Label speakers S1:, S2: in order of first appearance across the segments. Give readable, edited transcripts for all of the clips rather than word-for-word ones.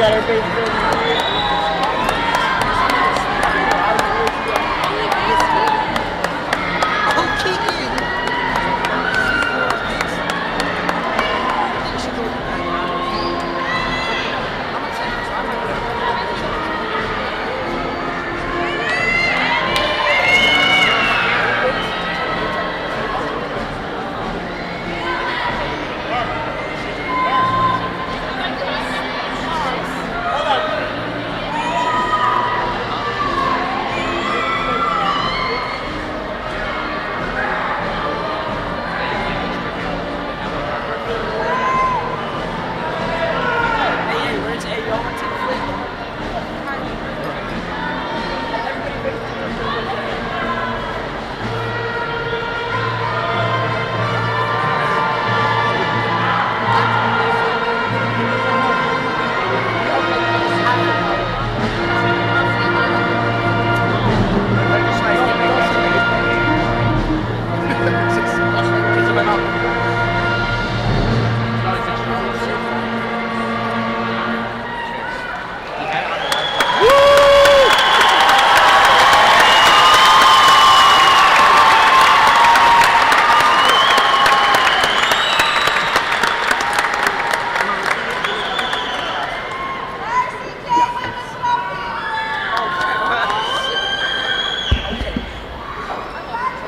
S1: got her face filled.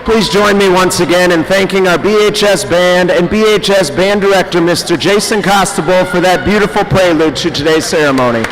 S2: Please join me once again in thanking our BHS band and BHS band director, Mr. Jason Costable, for that beautiful prelude to today's ceremony.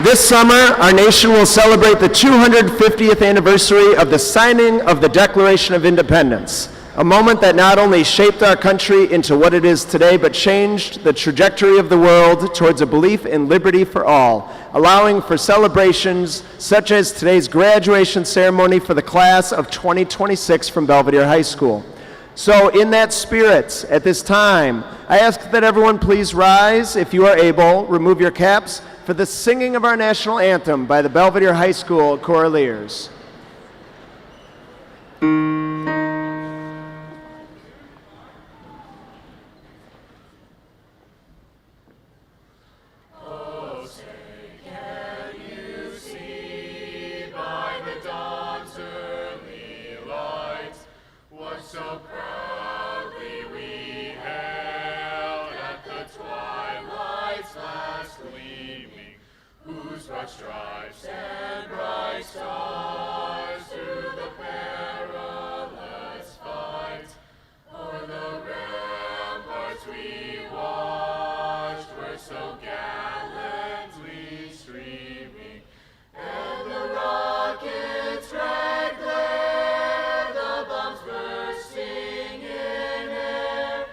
S2: This summer, our nation will celebrate the 250th anniversary of the signing of the Declaration of Independence, a moment that not only shaped our country into what it is today, but changed the trajectory of the world towards a belief in liberty for all, allowing for celebrations such as today's graduation ceremony for the class of 2026 from Belvidere High School. So in that spirit, at this time, I ask that everyone please rise, if you are able, remove your caps for the singing of our national anthem by the Belvidere High School Choraleers.
S3: Stripes and bright stars through the perilous fight. O'er the ramparts we watched were so gallantly streaming, and the rockets' red glare, the bombs bursting in air,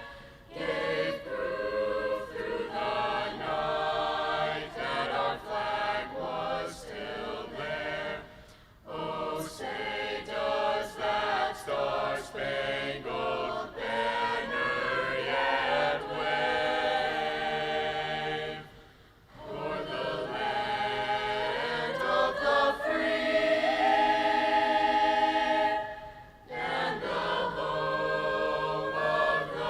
S3: gave proof through the night that our flag was still there. Oh, say does that star-spangled banner yet wave o'er the land of the free and the home of the brave?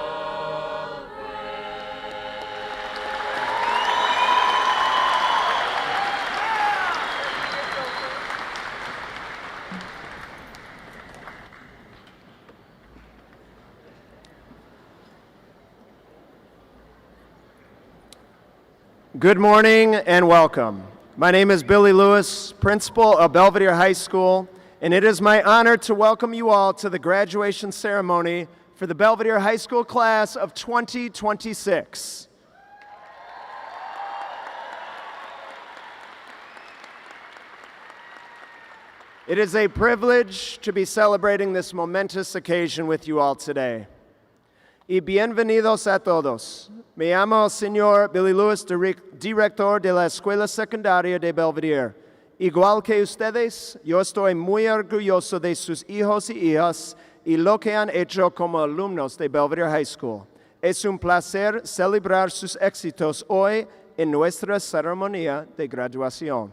S2: Good morning and welcome. My name is Billy Lewis, principal of Belvidere High School, and it is my honor to welcome you all to the graduation ceremony for the Belvidere High School class of 2026. It is a privilege to be celebrating this momentous occasion with you all today. Y bienvenidos a todos. Me llamo el señor Billy Lewis, director de la Escuela Secundaria de Belvidere. Igual que ustedes, yo estoy muy orgulloso de sus hijos y hijas y lo que han hecho como alumnos de Belvidere High School. Es un placer celebrar sus éxitos hoy en nuestra ceremonia de graduación.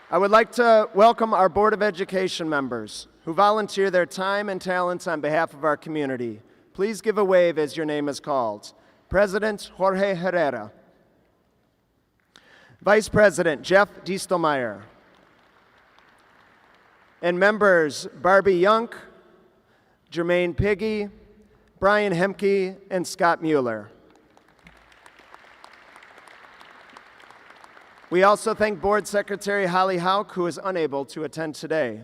S2: I would like to welcome our Board of Education members who volunteer their time and talents on behalf of our community. Please give a wave as your name is called. President Jorge Herrera. Vice President Jeff Diestelmeyer. And members Barbie Yunk, Jermaine Piggy, Brian Hemke, and Scott Mueller. We also thank Board Secretary Holly Hauk, who is unable to attend today.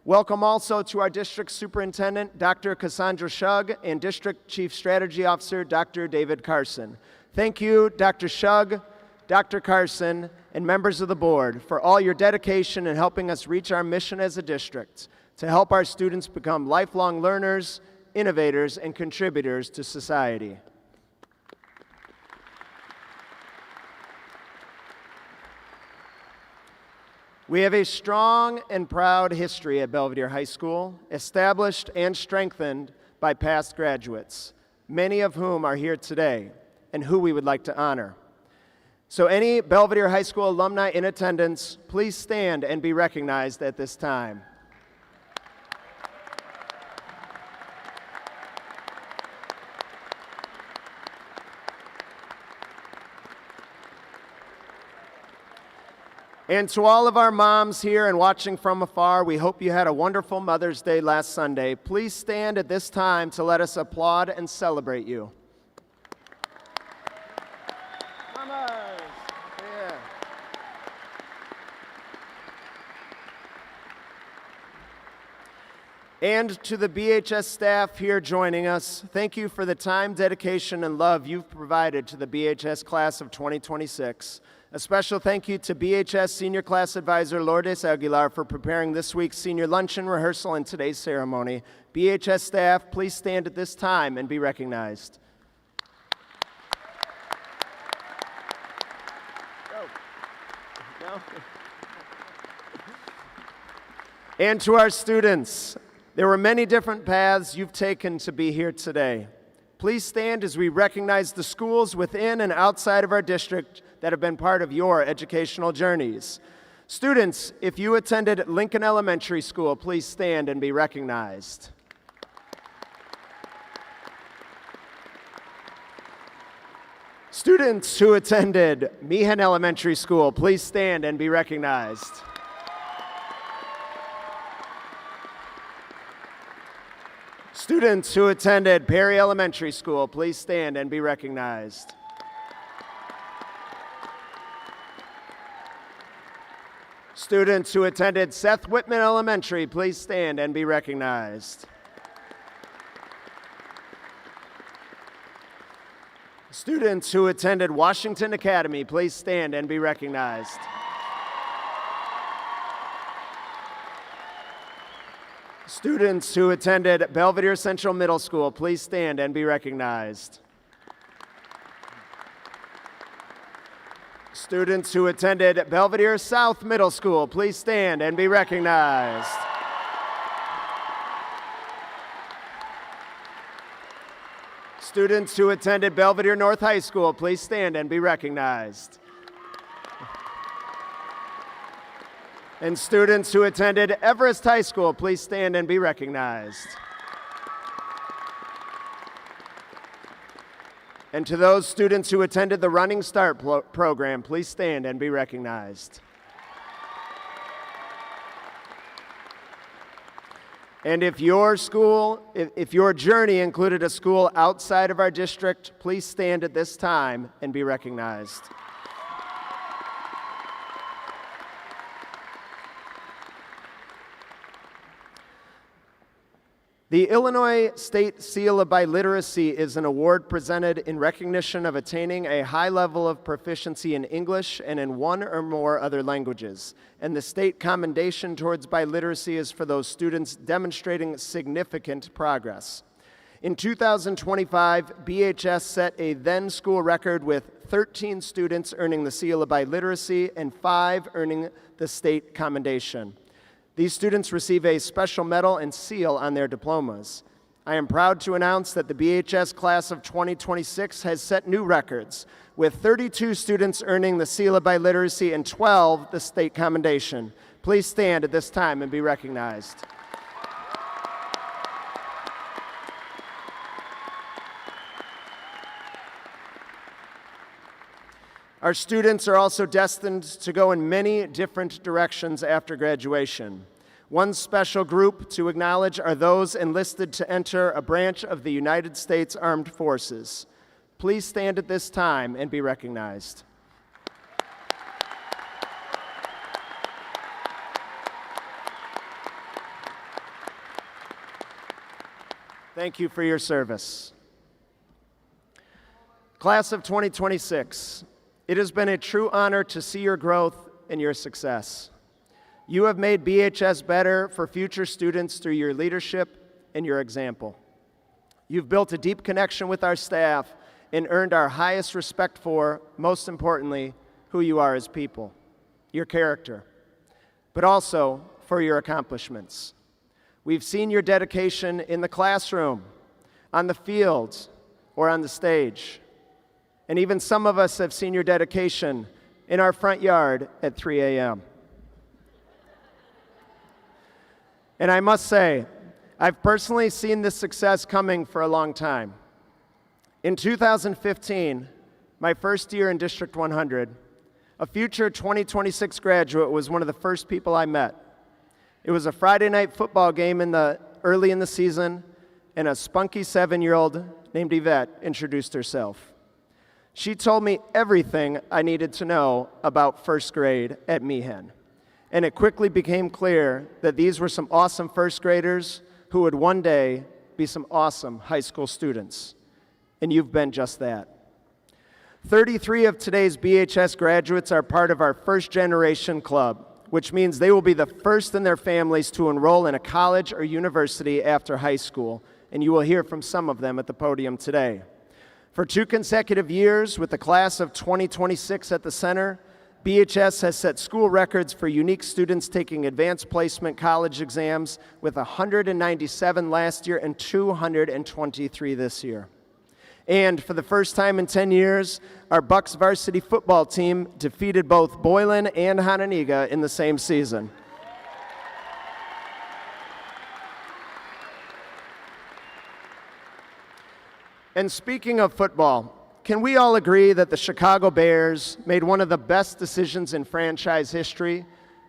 S2: Welcome also to our District Superintendent, Dr. Cassandra Shug, and District Chief Strategy Officer, Dr. David Carson. Thank you, Dr. Shug, Dr. Carson, and members of the Board for all your dedication in helping us reach our mission as a district to help our students become lifelong learners, innovators, and contributors to society. We have a strong and proud history at Belvidere High School, established and strengthened by past graduates, many of whom are here today and who we would like to honor. So any Belvidere High School alumni in attendance, please stand and be recognized at this time. And to all of our moms here and watching from afar, we hope you had a wonderful Mother's Day last Sunday. Please stand at this time to let us applaud and celebrate you. Mamas! Yeah. And to the BHS staff here joining us, thank you for the time, dedication, and love you've provided to the BHS class of 2026. A special thank you to BHS Senior Class Advisor Lourdes Aguilar for preparing this week's senior luncheon rehearsal and today's ceremony. BHS staff, please stand at this time and be recognized. And to our students, there were many different paths you've taken to be here today. Please stand as we recognize the schools within and outside of our district that have been part of your educational journeys. Students, if you attended Lincoln Elementary School, please stand and be recognized. Students who attended Meehan Elementary School, please stand and be recognized. Students who attended Perry Elementary School, please stand and be recognized. Students who attended Seth Whitman Elementary, please stand and be recognized. Students who attended Washington Academy, please stand and be recognized. Students who attended Belvidere Central Middle School, please stand and be recognized. Students who attended Belvidere South Middle School, please stand and be recognized. Students who attended Belvidere North High School, please stand and be recognized. And students who attended Everest High School, please stand and be recognized. And to those students who attended the Running Start program, please stand and be recognized. And if your journey included a school outside of our district, please stand at this time and be recognized. The Illinois State Seal of Biliteracy is an award presented in recognition of attaining a high level of proficiency in English and in one or more other languages. And the state commendation towards biliteracy is for those students demonstrating significant progress. In 2025, BHS set a then school record with 13 students earning the Seal of Biliteracy and 5 earning the state commendation. These students receive a special medal and seal on their diplomas. I am proud to announce that the BHS class of 2026 has set new records, with 32 students earning the seal of biliteracy and 12 the state commendation. Please stand at this time and be recognized. Our students are also destined to go in many different directions after graduation. One special group to acknowledge are those enlisted to enter a branch of the United States Armed Forces. Please stand at this time and be recognized. Thank you for your service. Class of 2026, it has been a true honor to see your growth and your success. You have made BHS better for future students through your leadership and your example. You've built a deep connection with our staff and earned our highest respect for, most importantly, who you are as people, your character, but also for your accomplishments. We've seen your dedication in the classroom, on the field, or on the stage. And even some of us have seen your dedication in our front yard at 3 a.m. And I must say, I've personally seen this success coming for a long time. In 2015, my first year in District 100, a future 2026 graduate was one of the first people I met. It was a Friday night football game early in the season, and a spunky 7-year-old named Yvette introduced herself. She told me everything I needed to know about first grade at Meehan. And it quickly became clear that these were some awesome first graders who would one day be some awesome high school students. And you've been just that. 33 of today's BHS graduates are part of our first generation club, which means they will be the first in their families to enroll in a college or university after high school. And you will hear from some of them at the podium today. For 2 consecutive years, with the class of 2026 at the center, BHS has set school records for unique students taking advanced placement college exams, with 197 last year and 223 this year. And for the first time in 10 years, our Bucks varsity football team defeated both Boylan and Hononegah in the same season. And speaking of football, can we all agree that the Chicago Bears made one of the best decisions in franchise history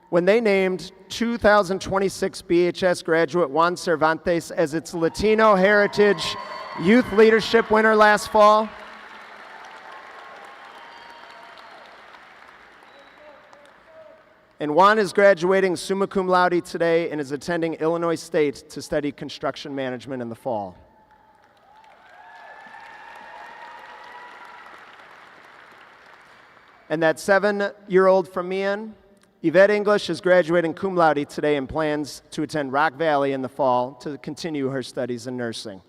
S2: when they named 2026 BHS graduate Juan Cervantes as its Latino Heritage Youth Leadership winner last fall? And Juan is graduating summa cum laude today and is attending Illinois State to study construction management in the fall. And that 7-year-old from Meehan, Yvette English, is graduating cum laude today and plans to attend Rock Valley in the fall to continue her studies in nursing.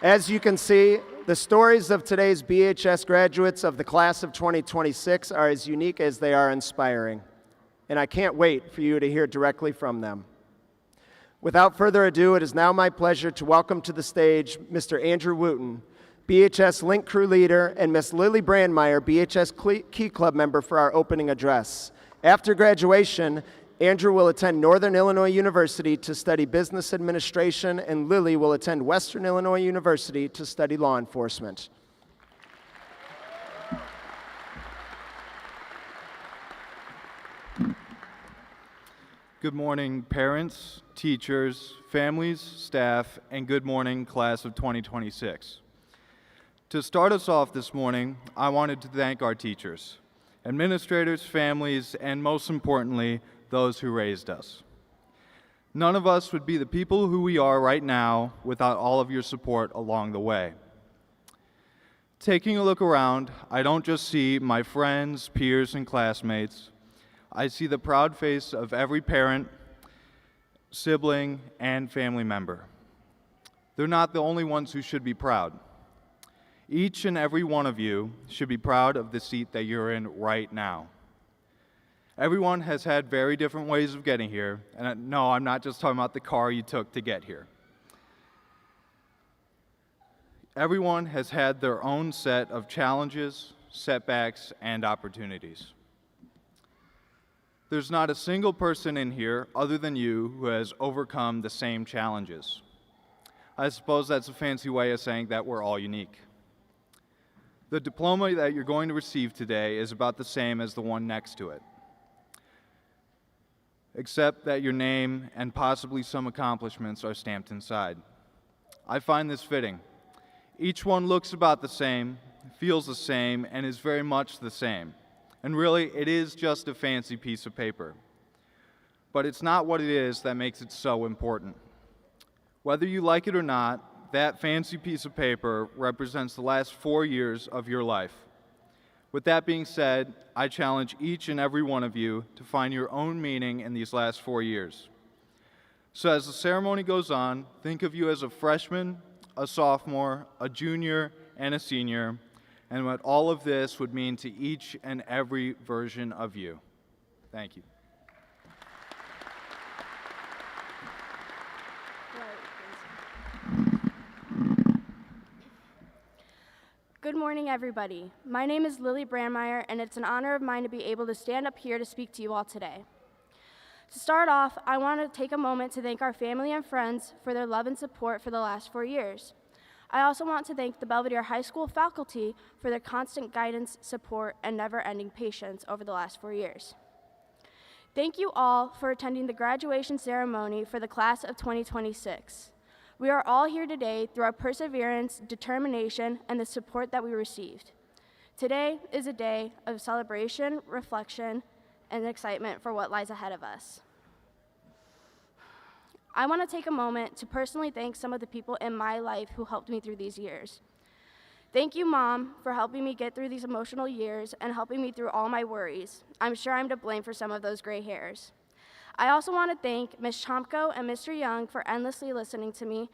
S2: As you can see, the stories of today's BHS graduates of the class of 2026 are as unique as they are inspiring. And I can't wait for you to hear directly from them. Without further ado, it is now my pleasure to welcome to the stage Mr. Andrew Wooten, BHS Link Crew Leader, and Miss Lily Brandmeier, BHS Key Club member, for our opening address. After graduation, Andrew will attend Northern Illinois University to study business administration, and Lily will attend Western Illinois University to study law enforcement.
S1: Good morning, parents, teachers, families, staff, and good morning, class of 2026. To start us off this morning, I wanted to thank our teachers, administrators, families, and most importantly, those who raised us. None of us would be the people who we are right now without all of your support along the way. Taking a look around, I don't just see my friends, peers, and classmates. I see the proud face of every parent, sibling, and family member. They're not the only ones who should be proud. Each and every one of you should be proud of the seat that you're in right now. Everyone has had very different ways of getting here, and no, I'm not just talking about the car you took to get here. Everyone has had their own set of challenges, setbacks, and opportunities. There's not a single person in here other than you who has overcome the same challenges. I suppose that's a fancy way of saying that we're all unique. The diploma that you're going to receive today is about the same as the one next to it, except that your name and possibly some accomplishments are stamped inside. I find this fitting. Each one looks about the same, feels the same, and is very much the same. And really, it is just a fancy piece of paper. But it's not what it is that makes it so important. Whether you like it or not, that fancy piece of paper represents the last 4 years of your life. With that being said, I challenge each and every one of you to find your own meaning in these last 4 years. So as the ceremony goes on, think of you as a freshman, a sophomore, a junior, and a senior, and what all of this would mean to each and every version of you. Thank you.
S4: Good morning, everybody. My name is Lily Brandmeier, and it's an honor of mine to be able to stand up here to speak to you all today. To start off, I want to take a moment to thank our family and friends for their love and support for the last 4 years. I also want to thank the Belvidere High School faculty for their constant guidance, support, and never-ending patience over the last 4 years. Thank you all for attending the graduation ceremony for the class of 2026. We are all here today through our perseverance, determination, and the support that we received. Today is a day of celebration, reflection, and excitement for what lies ahead of us. I want to take a moment to personally thank some of the people in my life who helped me through these years. Thank you, Mom, for helping me get through these emotional years and helping me through all my worries. I'm sure I'm to blame for some of those gray hairs. I also want to thank Ms. Chomko and Mr. Young for endlessly listening to me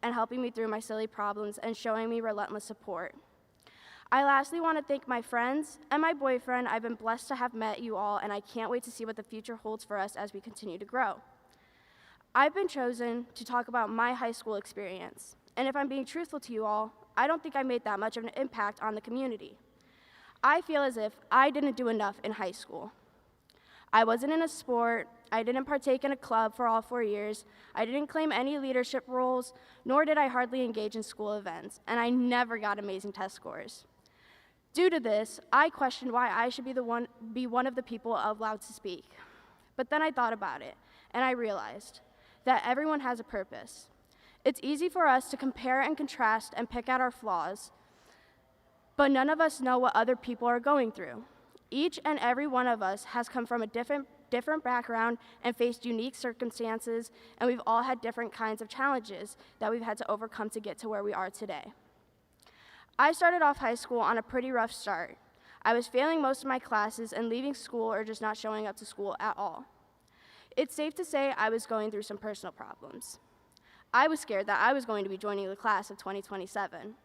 S4: and helping me through my silly problems and showing me relentless support. I lastly want to thank my friends and my boyfriend. I've been blessed to have met you all, and I can't wait to see what the future holds for us as we continue to grow. I've been chosen to talk about my high school experience, and if I'm being truthful to you all, I don't think I made that much of an impact on the community. I feel as if I didn't do enough in high school. I wasn't in a sport, I didn't partake in a club for all 4 years, I didn't claim any leadership roles, nor did I hardly engage in school events, and I never got amazing test scores. Due to this, I questioned why I should be one of the people allowed to speak. But then I thought about it, and I realized that everyone has a purpose. It's easy for us to compare and contrast and pick out our flaws, but none of us know what other people are going through. Each and every one of us has come from a different background and faced unique circumstances, and we've all had different kinds of challenges that we've had to overcome to get to where we are today. I started off high school on a pretty rough start. I was failing most of my classes and leaving school or just not showing up to school at all. It's safe to say I was going through some personal problems. I was scared that I was going to be joining the class of 2027.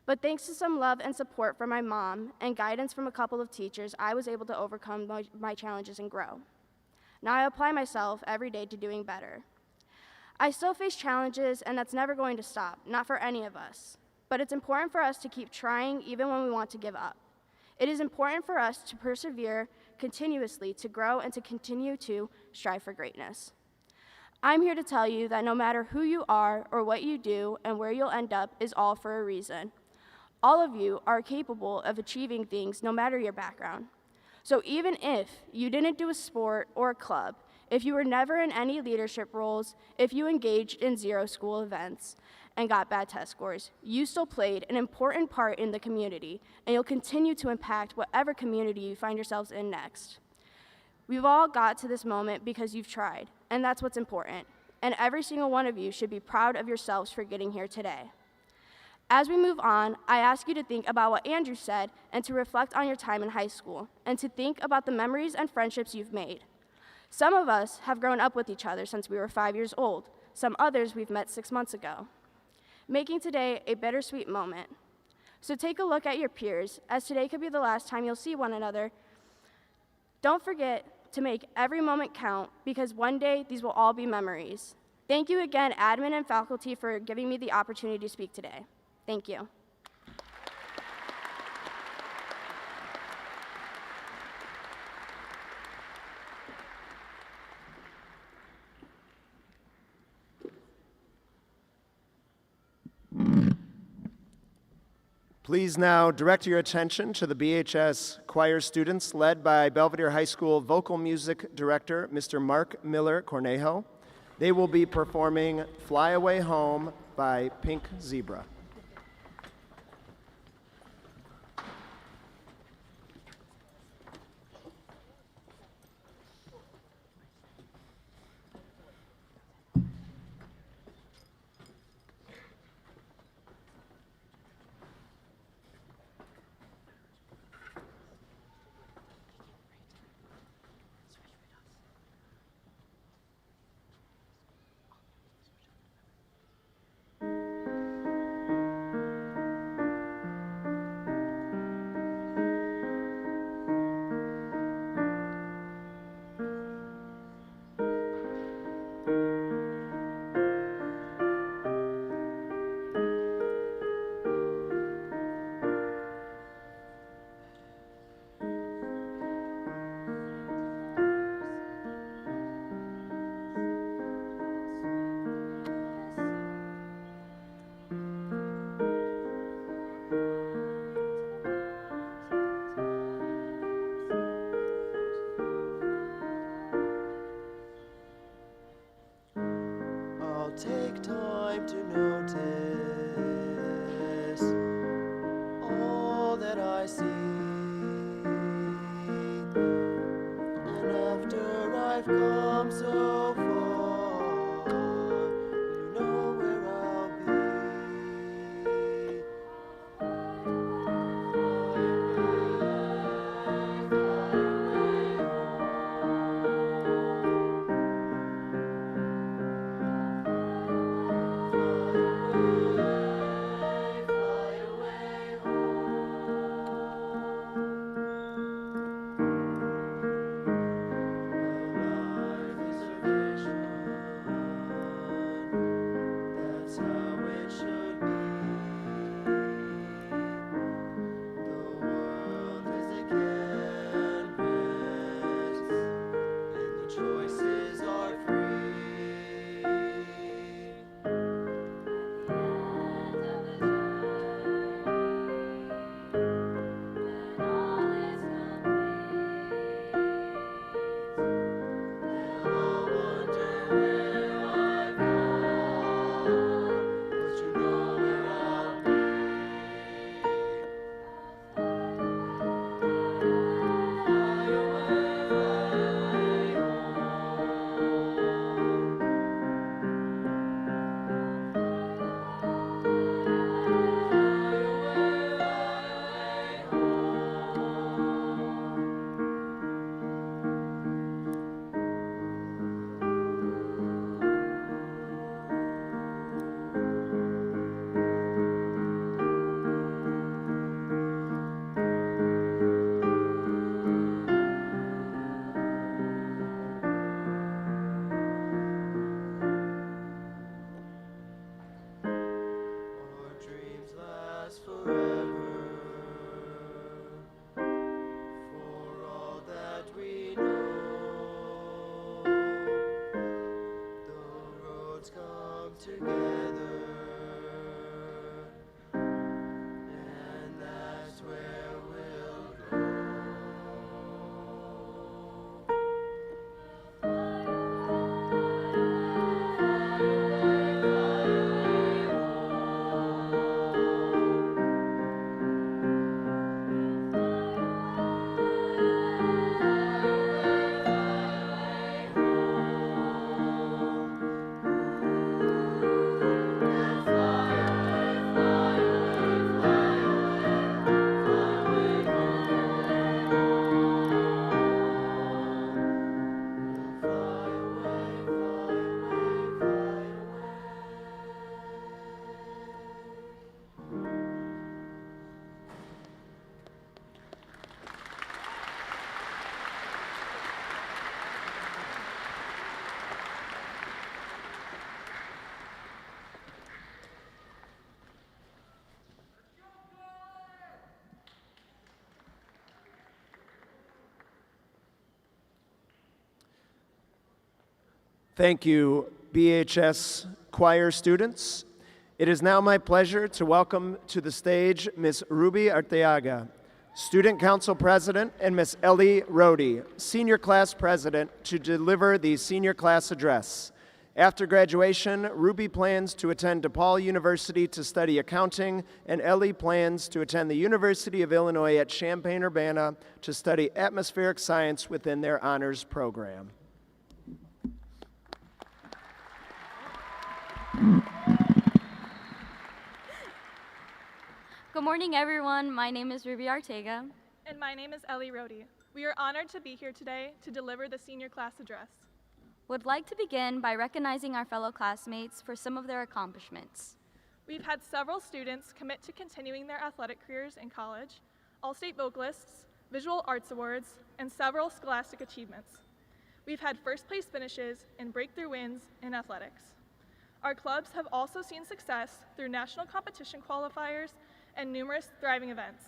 S4: But thanks to some love and support from my mom and guidance from a couple of teachers, I was able to overcome my challenges and grow. Now I apply myself every day to doing better. I still face challenges, and that's never going to stop, not for any of us. But it's important for us to keep trying even when we want to give up. It is important for us to persevere continuously, to grow, and to continue to strive for greatness. I'm here to tell you that no matter who you are or what you do and where you'll end up is all for a reason. All of you are capable of achieving things no matter your background. So even if you didn't do a sport or a club, if you were never in any leadership roles, if you engaged in 0 school events and got bad test scores, you still played an important part in the community, and you'll continue to impact whatever community you find yourselves in next. We've all got to this moment because you've tried, and that's what's important. And every single one of you should be proud of yourselves for getting here today. As we move on, I ask you to think about what Andrew said and to reflect on your time in high school and to think about the memories and friendships you've made. Some of us have grown up with each other since we were 5 years old. Some others we've met 6 months ago, making today a bittersweet moment. So take a look at your peers, as today could be the last time you'll see one another. Don't forget to make every moment count because one day these will all be memories. Thank you again, admin and faculty, for giving me the opportunity to speak today. Thank you.
S2: Please now direct your attention to the BHS choir students led by Belvidere High School vocal music director, Mr. Mark Miller Cornejo. They will be performing Fly Away Home by Pink Zebra.
S5: Take time to notice all that I see, and after I've come so far, you know where I'll be.
S2: Thank you, BHS choir students. It is now my pleasure to welcome to the stage Ms. Ruby Arteaga, Student Council President, and Ms. Ellie Rohde, Senior Class President, to deliver the Senior Class Address. After graduation, Ruby plans to attend DePaul University to study accounting, and Ellie plans to attend the University of Illinois at Champaign-Urbana to study atmospheric science within their honors program.
S6: Good morning, everyone. My name is Ruby Arteaga.
S7: And my name is Ellie Rohde. We are honored to be here today to deliver the Senior Class Address.
S6: Would like to begin by recognizing our fellow classmates for some of their accomplishments.
S7: We've had several students commit to continuing their athletic careers in college, all-state vocalists, visual arts awards, and several scholastic achievements. We've had first-place finishes and breakthrough wins in athletics. Our clubs have also seen success through national competition qualifiers and numerous thriving events.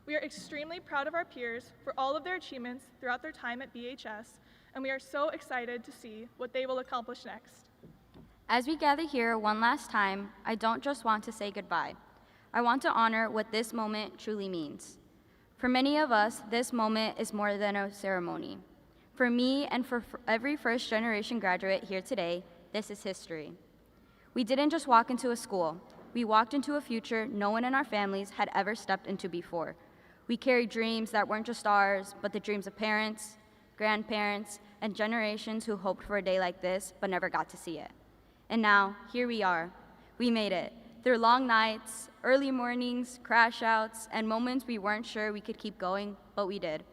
S7: We are extremely proud of our peers for all of their achievements throughout their time at BHS, and we are so excited to see what they will accomplish next.
S6: As we gather here one last time, I don't just want to say goodbye. I want to honor what this moment truly means. For many of us, this moment is more than a ceremony. For me and for every first-generation graduate here today, this is history. We didn't just walk into a school. We walked into a future no one in our families had ever stepped into before. We carried dreams that weren't just ours, but the dreams of parents, grandparents, and generations who hoped for a day like this but never got to see it. And now, here we are. We made it. Through long nights, early mornings, crash outs, and moments we weren't sure we could keep going, but we did.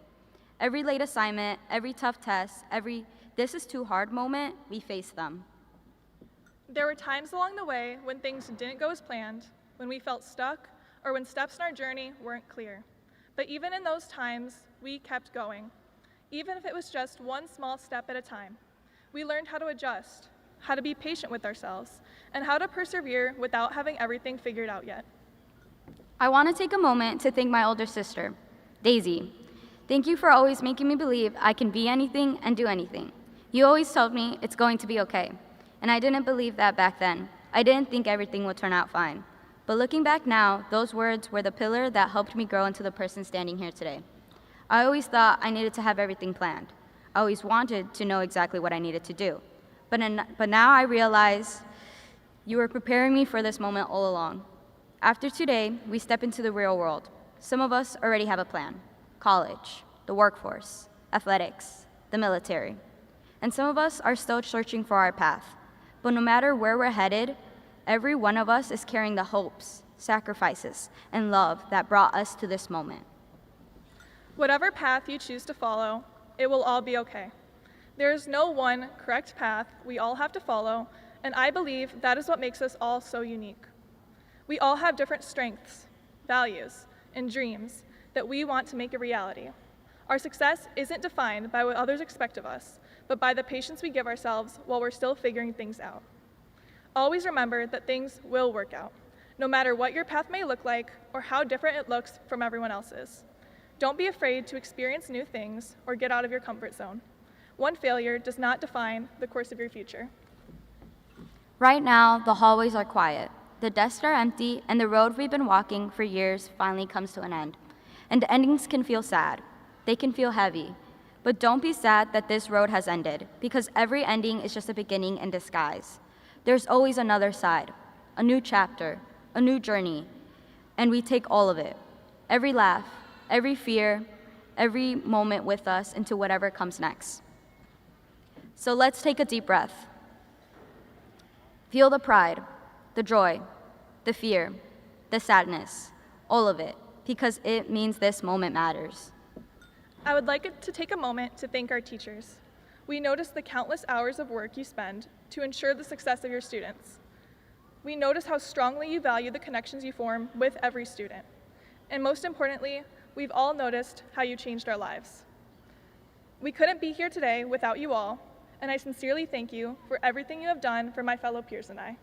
S6: Every late assignment, every tough test, every "this is too hard" moment, we faced them.
S7: There were times along the way when things didn't go as planned, when we felt stuck, or when steps in our journey weren't clear. But even in those times, we kept going. Even if it was just one small step at a time. We learned how to adjust, how to be patient with ourselves, and how to persevere without having everything figured out yet.
S6: I want to take a moment to thank my older sister, Daisy. Thank you for always making me believe I can be anything and do anything. You always told me it's going to be okay, and I didn't believe that back then. I didn't think everything would turn out fine. But looking back now, those words were the pillar that helped me grow into the person standing here today. I always thought I needed to have everything planned. I always wanted to know exactly what I needed to do. But now I realize you were preparing me for this moment all along. After today, we step into the real world. Some of us already have a plan: college, the workforce, athletics, the military. And some of us are still searching for our path. But no matter where we're headed, every one of us is carrying the hopes, sacrifices, and love that brought us to this moment.
S7: Whatever path you choose to follow, it will all be okay. There is no one correct path we all have to follow, and I believe that is what makes us all so unique. We all have different strengths, values, and dreams that we want to make a reality. Our success isn't defined by what others expect of us, but by the patience we give ourselves while we're still figuring things out. Always remember that things will work out, no matter what your path may look like or how different it looks from everyone else's. Don't be afraid to experience new things or get out of your comfort zone. One failure does not define the course of your future.
S6: Right now, the hallways are quiet, the desks are empty, and the road we've been walking for years finally comes to an end. And endings can feel sad. They can feel heavy. But don't be sad that this road has ended, because every ending is just a beginning in disguise. There's always another side, a new chapter, a new journey, and we take all of it. Every laugh, every fear, every moment with us into whatever comes next. So let's take a deep breath. Feel the pride, the joy, the fear, the sadness, all of it, because it means this moment matters.
S7: I would like to take a moment to thank our teachers. We notice the countless hours of work you spend to ensure the success of your students. We notice how strongly you value the connections you form with every student. And most importantly, we've all noticed how you changed our lives. We couldn't be here today without you all, and I sincerely thank you for everything you have done for my fellow peers and I.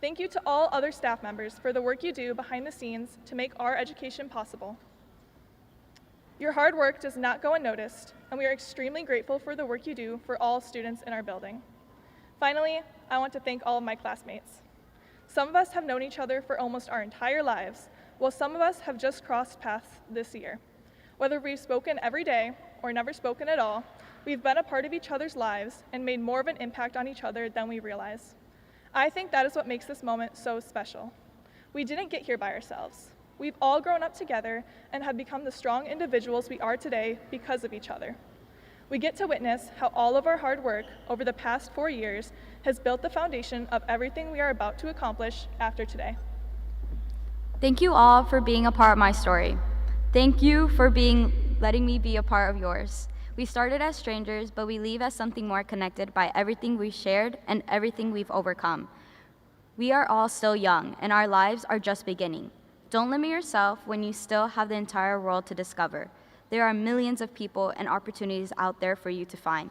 S7: Thank you to all other staff members for the work you do behind the scenes to make our education possible. Your hard work does not go unnoticed, and we are extremely grateful for the work you do for all students in our building. Finally, I want to thank all of my classmates. Some of us have known each other for almost our entire lives, while some of us have just crossed paths this year. Whether we've spoken every day or never spoken at all, we've been a part of each other's lives and made more of an impact on each other than we realize. I think that is what makes this moment so special. We didn't get here by ourselves. We've all grown up together and have become the strong individuals we are today because of each other. We get to witness how all of our hard work over the past 4 years has built the foundation of everything we are about to accomplish after today.
S6: Thank you all for being a part of my story. Thank you for letting me be a part of yours. We started as strangers, but we leave as something more connected by everything we shared and everything we've overcome. We are all still young, and our lives are just beginning. Don't limit yourself when you still have the entire world to discover. There are millions of people and opportunities out there for you to find.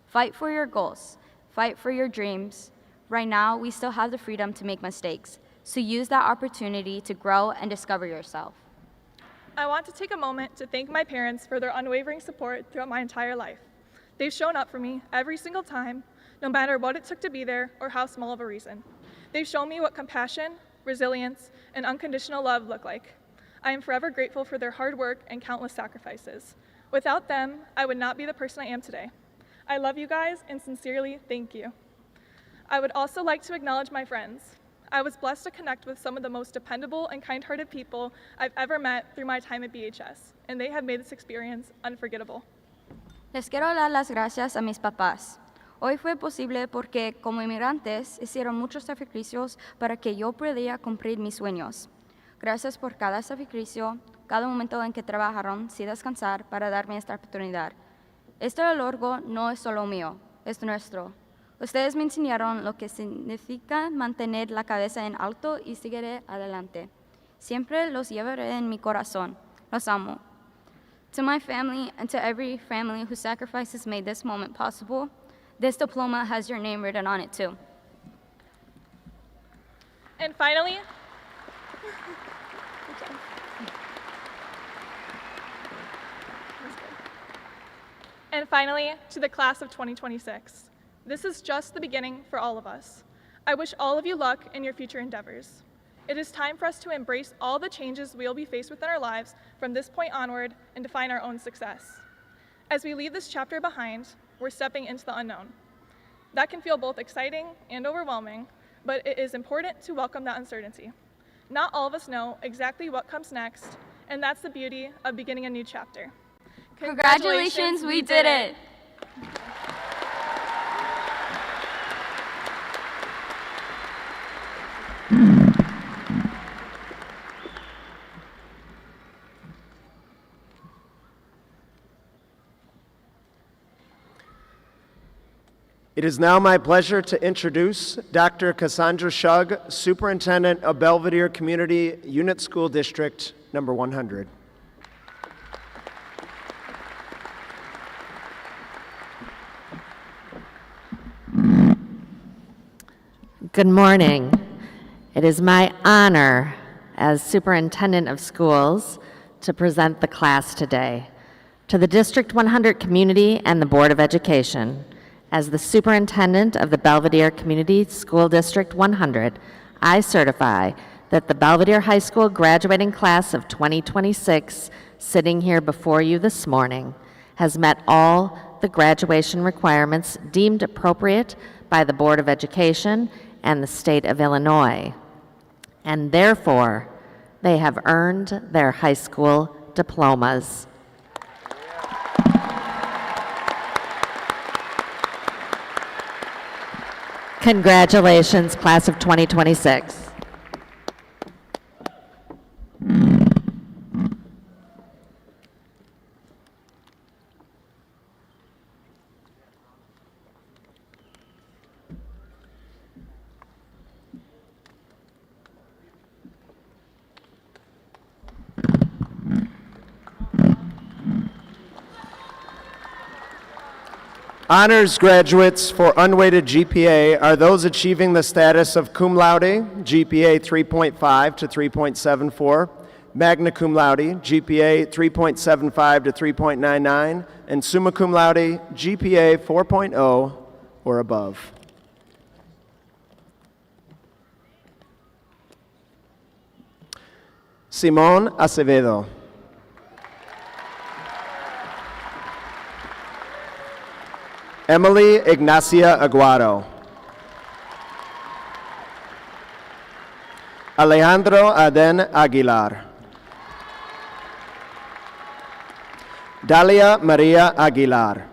S6: Fight for your goals. Fight for your dreams. Right now, we still have the freedom to make mistakes, so use that opportunity to grow and discover yourself.
S7: I want to take a moment to thank my parents for their unwavering support throughout my entire life. They've shown up for me every single time, no matter what it took to be there or how small of a reason. They've shown me what compassion, resilience, and unconditional love look like. I am forever grateful for their hard work and countless sacrifices. Without them, I would not be the person I am today. I love you guys and sincerely thank you. I would also like to acknowledge my friends. I was blessed to connect with some of the most dependable and kind-hearted people I've ever met through my time at BHS, and they have made this experience unforgettable.
S6: Les quiero dar las gracias a mis papás. Hoy fue posible porque, como inmigrantes, hicieron muchos sacrificios para que yo pudiera cumplir mis sueños. Gracias por cada sacrificio, cada momento en que trabajaron sin descansar para darme esta oportunidad. Este logro no es solo mío, es nuestro. Ustedes me enseñaron lo que significa mantener la cabeza en alto y seguir adelante. Siempre los llevaré en mi corazón. Los amo. To my family and to every family whose sacrifices made this moment possible, this diploma has your name written on it too.
S7: And finally, to the class of 2026. This is just the beginning for all of us. I wish all of you luck in your future endeavors. It is time for us to embrace all the changes we will be faced with in our lives from this point onward and define our own success. As we leave this chapter behind, we're stepping into the unknown. That can feel both exciting and overwhelming, but it is important to welcome that uncertainty. Not all of us know exactly what comes next, and that's the beauty of beginning a new chapter.
S6: Congratulations, we did it!
S2: It is now my pleasure to introduce Dr. Cassandra Shug, Superintendent of Belvidere Community Unit School District number 100.
S8: Good morning. It is my honor as Superintendent of Schools to present the class today. To the District 100 community and the Board of Education, as the Superintendent of the Belvidere Community School District 100, I certify that the Belvidere High School graduating class of 2026, sitting here before you this morning, has met all the graduation requirements deemed appropriate by the Board of Education and the State of Illinois, and therefore, they have earned their high school diplomas. Congratulations, class of 2026.
S2: Honors graduates for unweighted GPA are those achieving the status of cum laude, GPA 3.5 to 3.74, magna cum laude, GPA 3.75 to 3.99, and summa cum laude, GPA 4.0 or above. Simón Acevedo. Emily Ignacia Aguado. Alejandro Aden Aguilar. Dalia Maria Aguilar.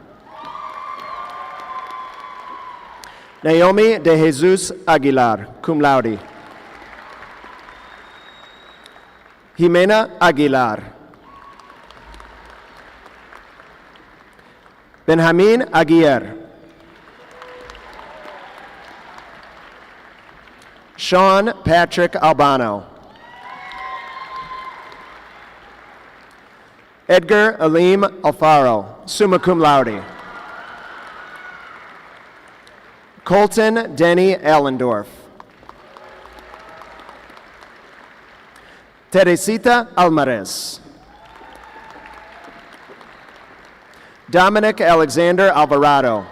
S2: Naomi de Jesus Aguilar, cum laude. Jimena Aguilar. Benjamin Aguirre. Sean Patrick Albano. Edgar Alim Alfaro, summa cum laude. Colton Denny Allendorf. Teresita Alvarez. Dominic Alexander Alvarado.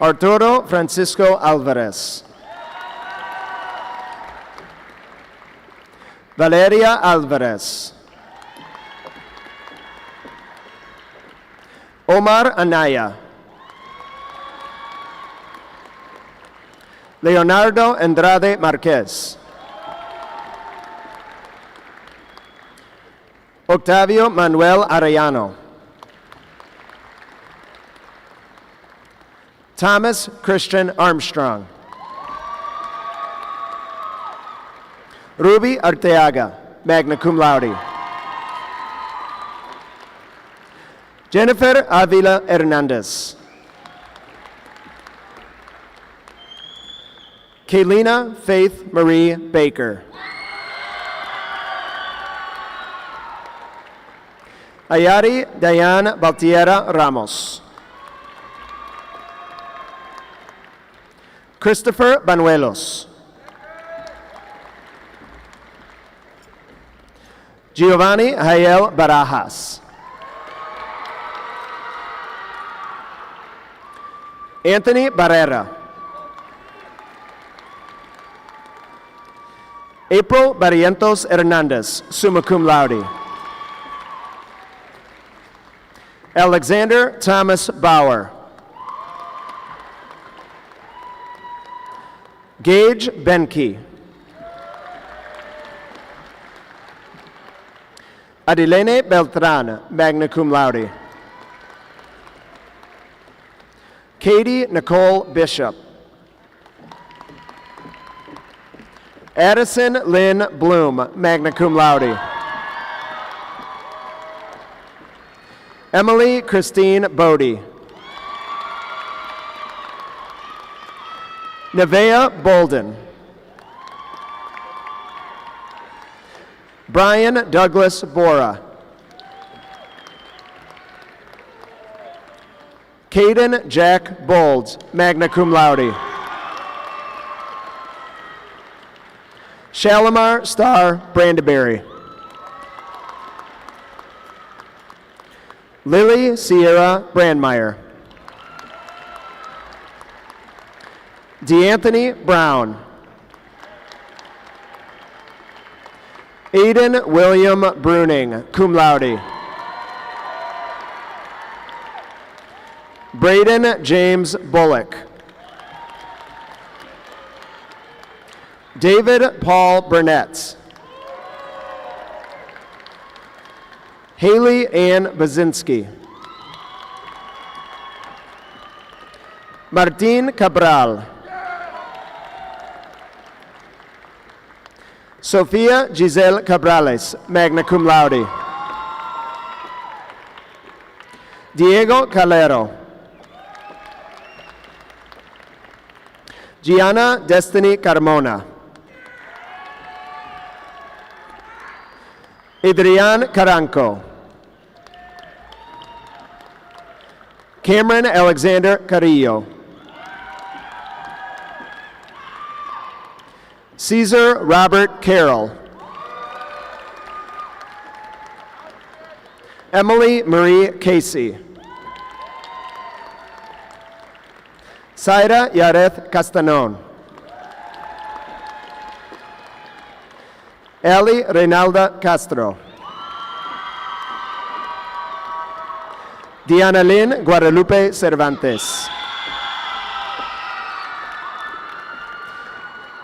S2: Arturo Francisco Alvarez. Valeria Alvarez. Omar Anaya. Leonardo Andrade Marquez. Octavio Manuel Arellano. Thomas Christian Armstrong. Ruby Arteaga, magna cum laude. Jennifer Avila Hernandez. Kaylina Faith Marie Baker. Ayari Diane Baltiera Ramos. Christopher Banuelos. Giovanni Jael Barajas. Anthony Barrera. April Barrientos Hernandez, summa cum laude. Alexander Thomas Bauer. Gage Benke. Adilene Beltran, magna cum laude. Katie Nicole Bishop. Addison Lynn Bloom, magna cum laude. Emily Christine Bodie. Nevea Bolden. Brian Douglas Bora. Caden Jack Bolds, magna cum laude. Shalimar Star Brandeberry. Lily Sierra Brandmeyer. DeAnthony Brown. Aiden William Bruning, cum laude. Braden James Bullock. David Paul Burnett. Haley Ann Bazinski. Martin Cabral. Sofia Giselle Cabrales, magna cum laude. Diego Calero. Gianna Destiny Carmona. Adrian Caranco. Cameron Alexander Carrillo. Caesar Robert Carroll. Emily Marie Casey. Saira Yareth Castanon. Ellie Reynalda Castro. Diana Lynn Guadalupe Cervantes.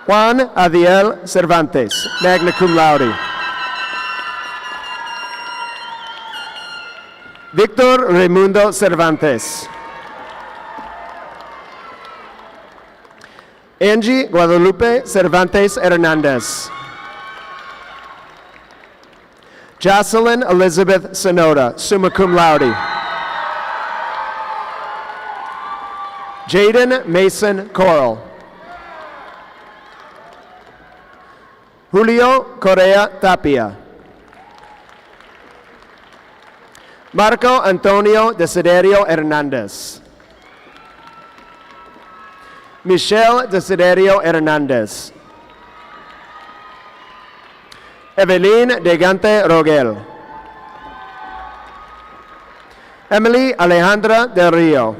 S2: Juan Adiel Cervantes, magna cum laude. Victor Raimundo Cervantes. Angie Guadalupe Cervantes Hernandez. Jocelyn Elizabeth Sonoda, summa cum laude. Jaden Mason Coral. Julio Correa Tapia. Marco Antonio Desiderio Hernandez. Michelle Desiderio Hernandez. Evelyn Degante Rogel. Emily Alejandra Del Rio.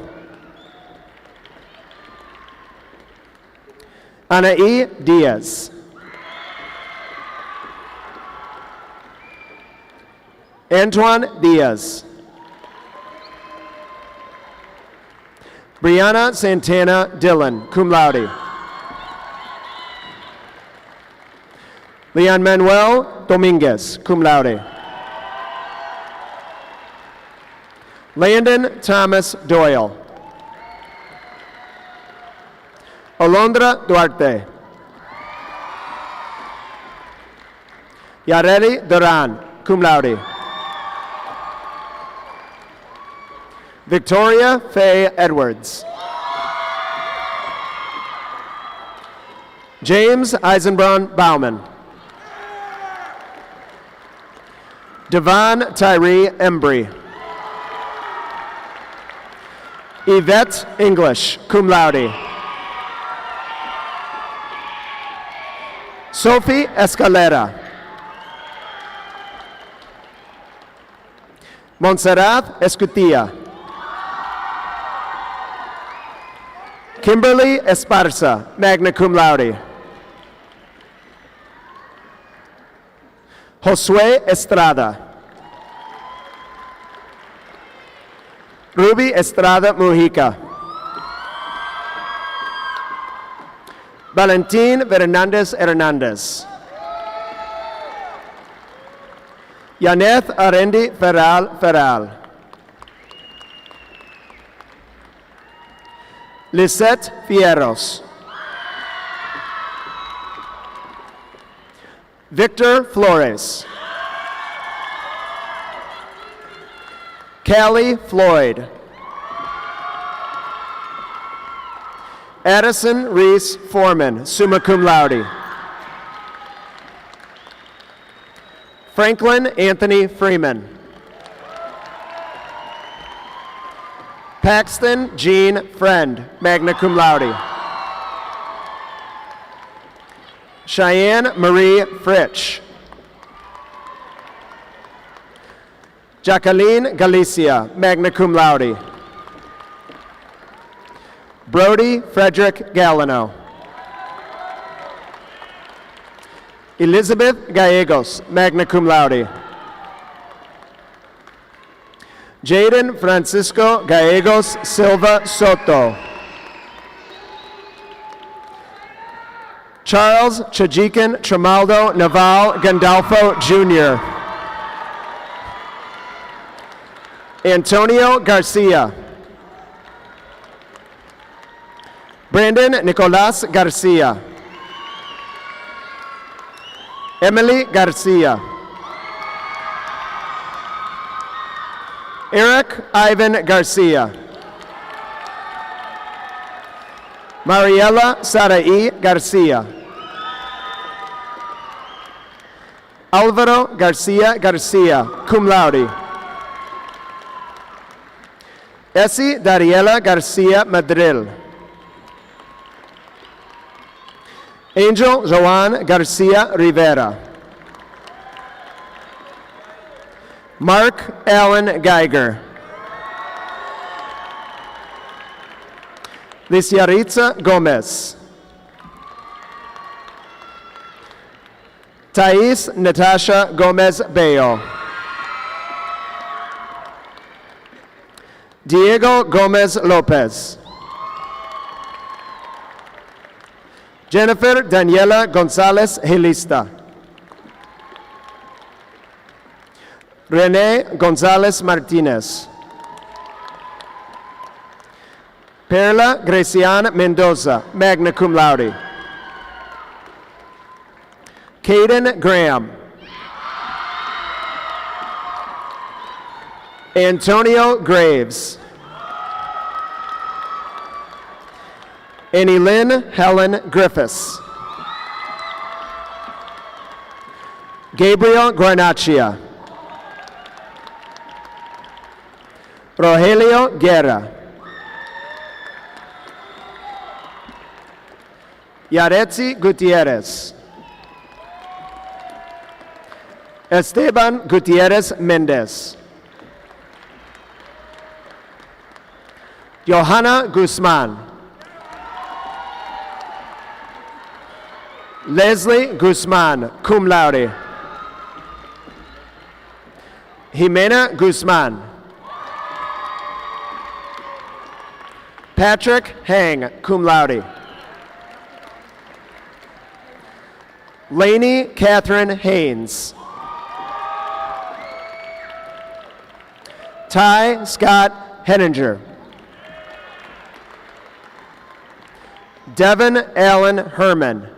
S2: Anaí Diaz. Antoine Diaz. Brianna Santana Dillon, cum laude. Leon Manuel Dominguez, cum laude. Landon Thomas Doyle. Alondra Duarte. Yareli Duran, cum laude. Victoria Faye Edwards. James Eisenbraun Bauman. Devon Tyree Embry. Yvette English, cum laude. Sophie Escalera. Montserrat Escutia. Kimberly Esparza, magna cum laude. Josue Estrada. Ruby Estrada Mujica. Valentin Fernandez Hernandez. Yaneth Arendi Ferral. Lisette Fierros. Victor Flores. Callie Floyd. Addison Reese Foreman, summa cum laude. Franklin Anthony Freeman. Paxton Jean Friend, magna cum laude. Cheyenne Marie Fritsch. Jacqueline Galicia, magna cum laude. Brody Frederick Gallino. Elizabeth Gallegos, magna cum laude. Jaden Francisco Gallegos Silva Soto. Charles Chajikan Tremaldo Naval Gandolfo Jr. Antonio Garcia. Brandon Nicolas Garcia. Emily Garcia. Eric Ivan Garcia. Mariela Sarai Garcia. Alvaro Garcia Garcia, cum laude. Essie Dariela Garcia Madril. Angel Joan Garcia Rivera. Mark Allen Geiger. Liciaritza Gomez. Thais Natasha Gomez Bello. Diego Gomez Lopez. Jennifer Daniela Gonzalez Hilista. Renee Gonzalez Martinez. Perla Graciana Mendoza, magna cum laude. Caden Graham. Antonio Graves. Annie Lynn Helen Griffiths. Gabriel Guarnaccia. Rogelio Guerra. Yaretzi Gutierrez. Esteban Gutierrez Mendez. Johanna Guzman. Leslie Guzman, cum laude. Jimena Guzman. Patrick Hang, cum laude. Lainey Catherine Haynes. Ty Scott Henninger. Devin Allen Herman.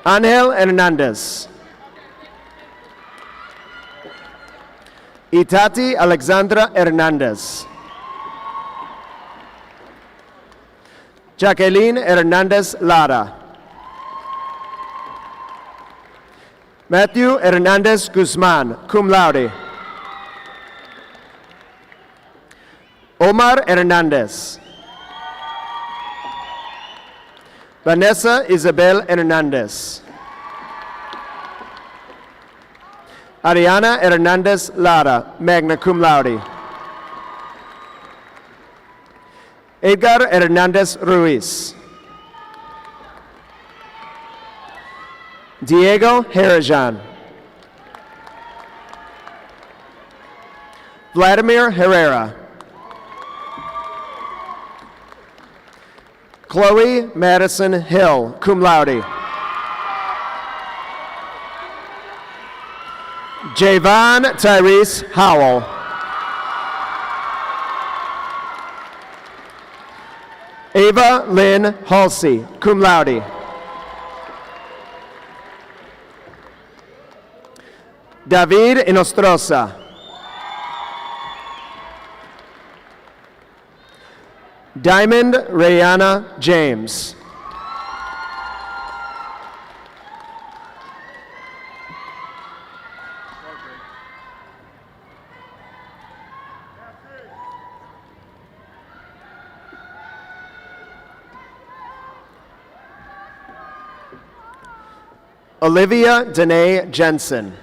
S2: Angel Hernandez. Itati Alexandra Hernandez. Jacqueline Hernandez Lara. Matthew Hernandez Guzman, cum laude. Omar Hernandez. Vanessa Isabel Hernandez. Ariana Hernandez Lara, magna cum laude. Edgar Hernandez Ruiz. Diego Harajan. Vladimir Herrera. Chloe Madison Hill, cum laude. Javon Tyrese Howell. Ava Lynn Halsey, cum laude. David Inostroza. Diamond Rayana James. Olivia Danae Jensen.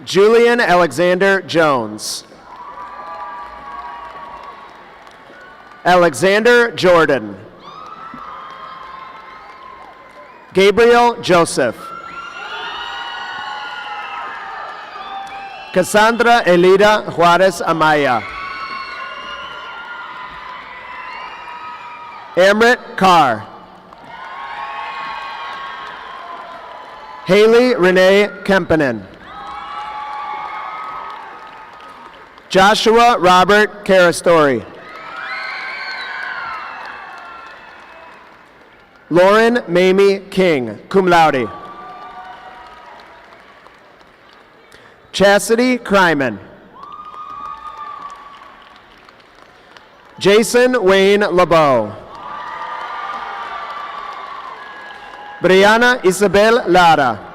S2: Julian Alexander Jones. Alexander Jordan. Gabriel Joseph. Cassandra Elida Juarez Amaya. Amrit Carr. Haley Renee Kempinen. Joshua Robert Carastori. Lauren Mamie King, cum laude. Chastity Kryman. Jason Wayne LeBeau. Brianna Isabel Lara.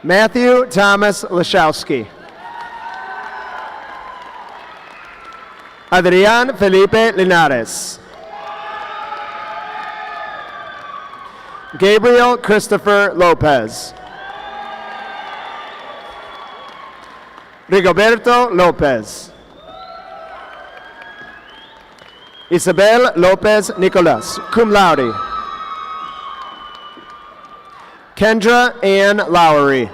S2: Matthew Thomas Lashowski. Adrian Felipe Linares. Gabriel Christopher Lopez. Rigoberto Lopez. Isabel Lopez Nicolas, cum laude. Kendra Ann Lowry.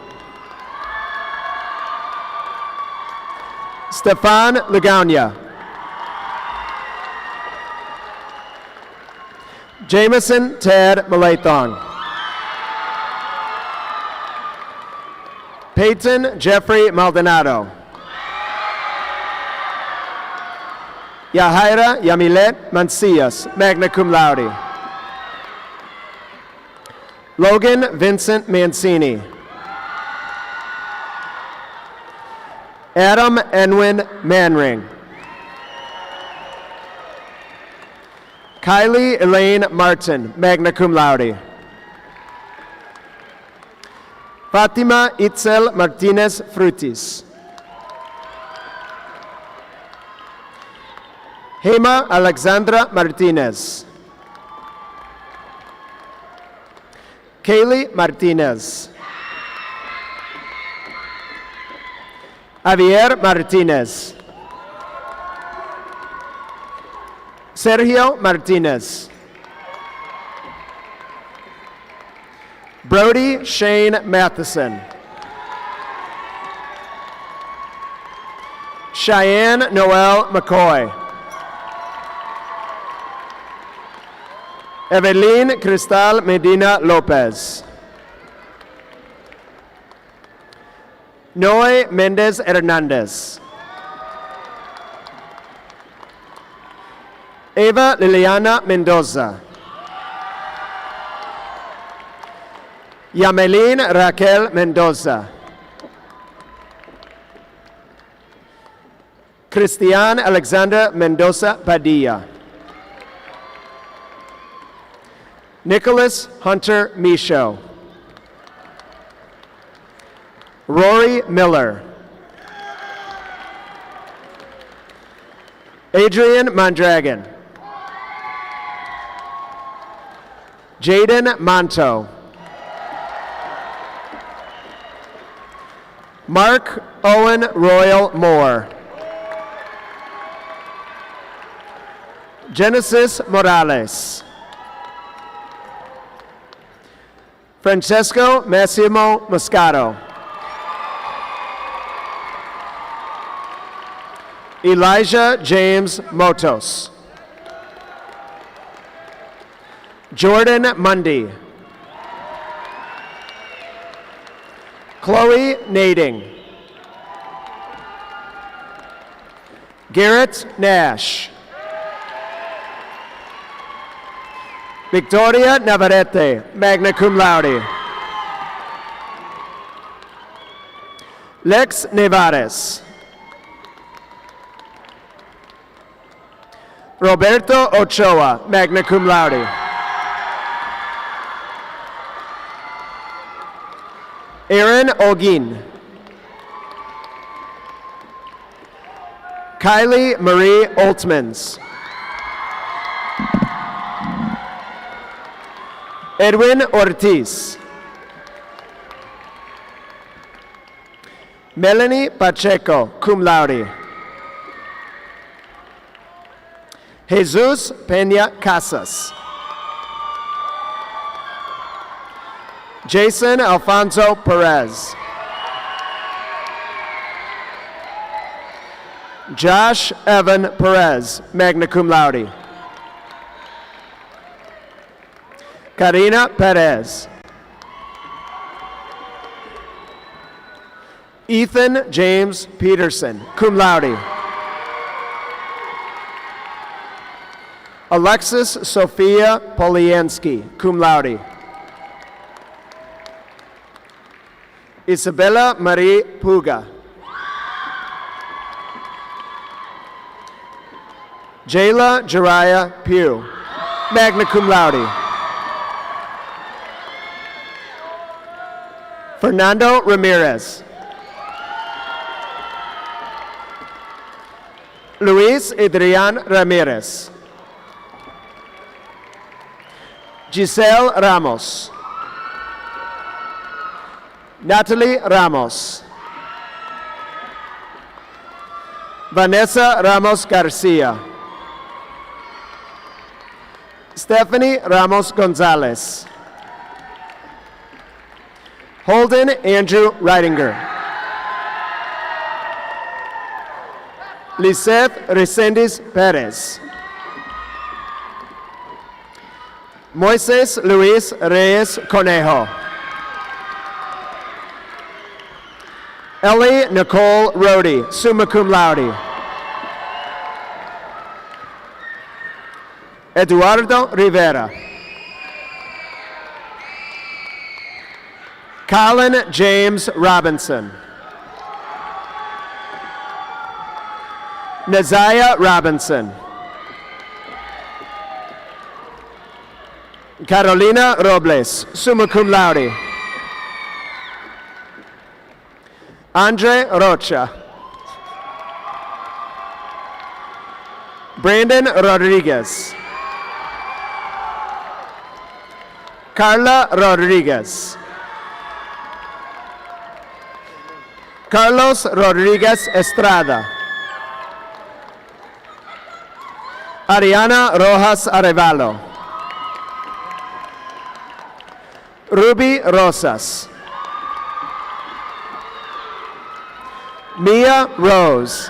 S2: Stefan Lagagna. Jameson Ted Malathong. Peyton Jeffrey Maldonado. Yahaira Yamilet Mancias, magna cum laude. Logan Vincent Mancini. Adam Enwin Manring. Kylie Elaine Martin, magna cum laude. Fatima Itzel Martinez Frutis. Hema Alexandra Martinez. Kaylee Martinez. Javier Martinez. Sergio Martinez. Brody Shane Matheson. Cheyenne Noel McCoy. Evelyn Cristal Medina Lopez. Noe Mendez Hernandez. Eva Liliana Mendoza. Yamelin Raquel Mendoza. Christian Alexander Mendoza Padilla. Nicholas Hunter Michaud. Rory Miller. Adrian Mondragon. Jaden Monto. Mark Owen Royal Moore. Genesis Morales. Francesco Massimo Moscato. Elijah James Motos. Jordan Mundy. Chloe Nading. Garrett Nash. Victoria Navarrete, magna cum laude. Lex Nevares. Roberto Ochoa, magna cum laude. Aaron Olguin. Kylie Marie Oltmans. Edwin Ortiz. Melanie Pacheco, cum laude. Jesus Peña Casas. Jason Alfonso Perez. Josh Evan Perez, magna cum laude. Karina Perez. Ethan James Peterson, cum laude. Alexis Sophia Poliansky, cum laude. Isabella Marie Puga. Jayla Jariah Pugh, magna cum laude. Fernando Ramirez. Luis Adrian Ramirez. Giselle Ramos. Natalie Ramos. Vanessa Ramos Garcia. Stephanie Ramos Gonzalez. Holden Andrew Reidinger. Liseth Resendiz Perez. Moises Luis Reyes Conejo. Ellie Nicole Rody, summa cum laude. Eduardo Rivera. Colin James Robinson. Naziah Robinson. Carolina Robles, summa cum laude. Andre Rocha. Brandon Rodriguez. Carla Rodriguez. Carlos Rodriguez Estrada. Ariana Rojas Arevalo. Ruby Rosas. Mia Rose.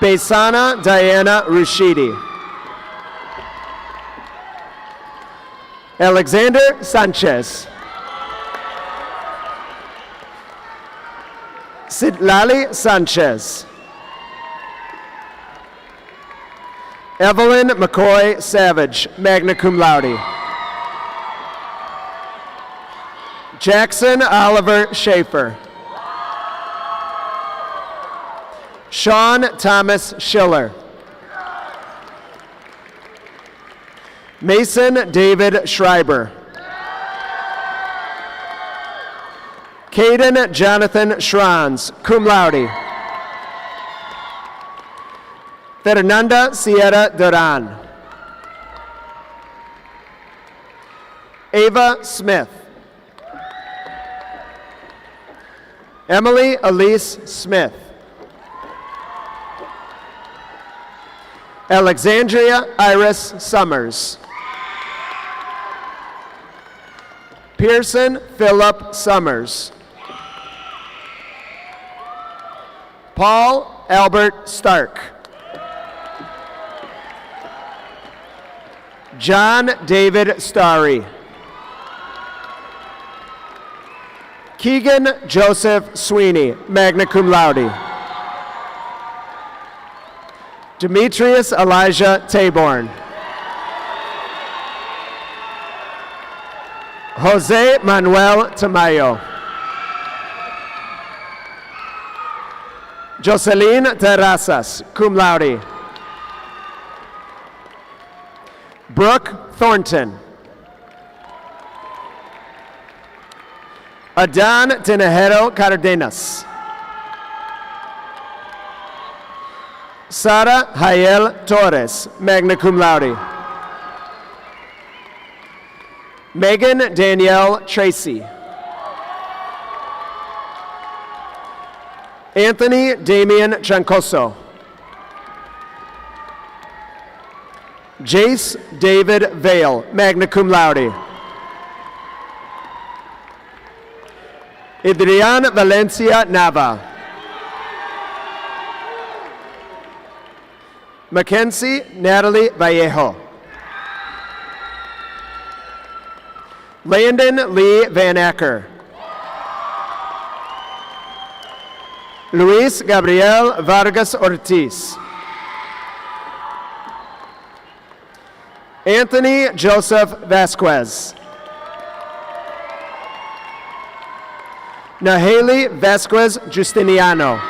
S2: Besana Diana Rushidi. Alexander Sanchez. Sidlali Sanchez. Evelyn McCoy Savage, magna cum laude. Jackson Oliver Schaefer. Sean Thomas Schiller. Mason David Schreiber. Caden Jonathan Schranz, cum laude. Fernanda Sierra Duran. Ava Smith. Emily Elise Smith. Alexandria Iris Summers. Pearson Philip Summers. Paul Albert Stark. John David Starry. Keegan Joseph Sweeney, magna cum laude. Demetrius Elijah Taborn. Jose Manuel Tamayo. Jocelyn Terrazas, cum laude. Brooke Thornton. Adan Tinajero Cardenas. Sara Hayel Torres, magna cum laude. Megan Danielle Tracy. Anthony Damian Chancoso. Jace David Vale, magna cum laude. Adrian Valencia Nava. Mackenzie Natalie Vallejo. Landon Lee Van Acker. Luis Gabriel Vargas Ortiz. Anthony Joseph Vasquez. Naheli Vasquez Justiniano.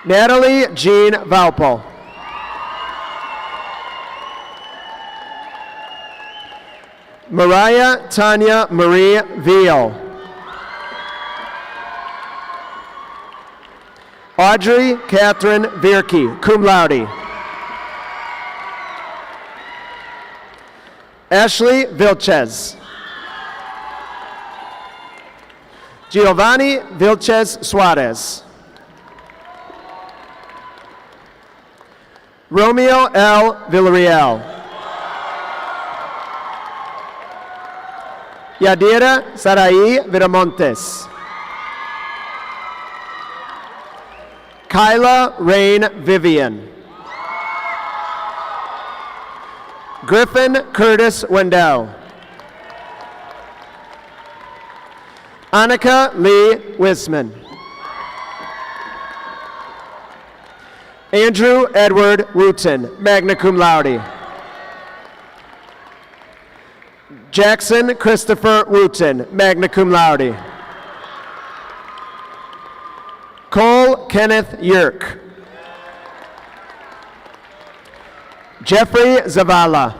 S2: Natalie Jean Valpo. Mariah Tanya Marie Veal. Audrey Catherine Vierke, cum laude. Ashley Vilches. Giovanni Vilches Suarez. Romeo L. Villarreal. Yadira Sarai Viramontes. Kyla Rain Vivian. Griffin Curtis Wendell. Annika Lee Wisman. Andrew Edward Wooten, magna cum laude. Jackson Christopher Wooten, magna cum laude. Cole Kenneth Yerk. Jeffrey Zavala.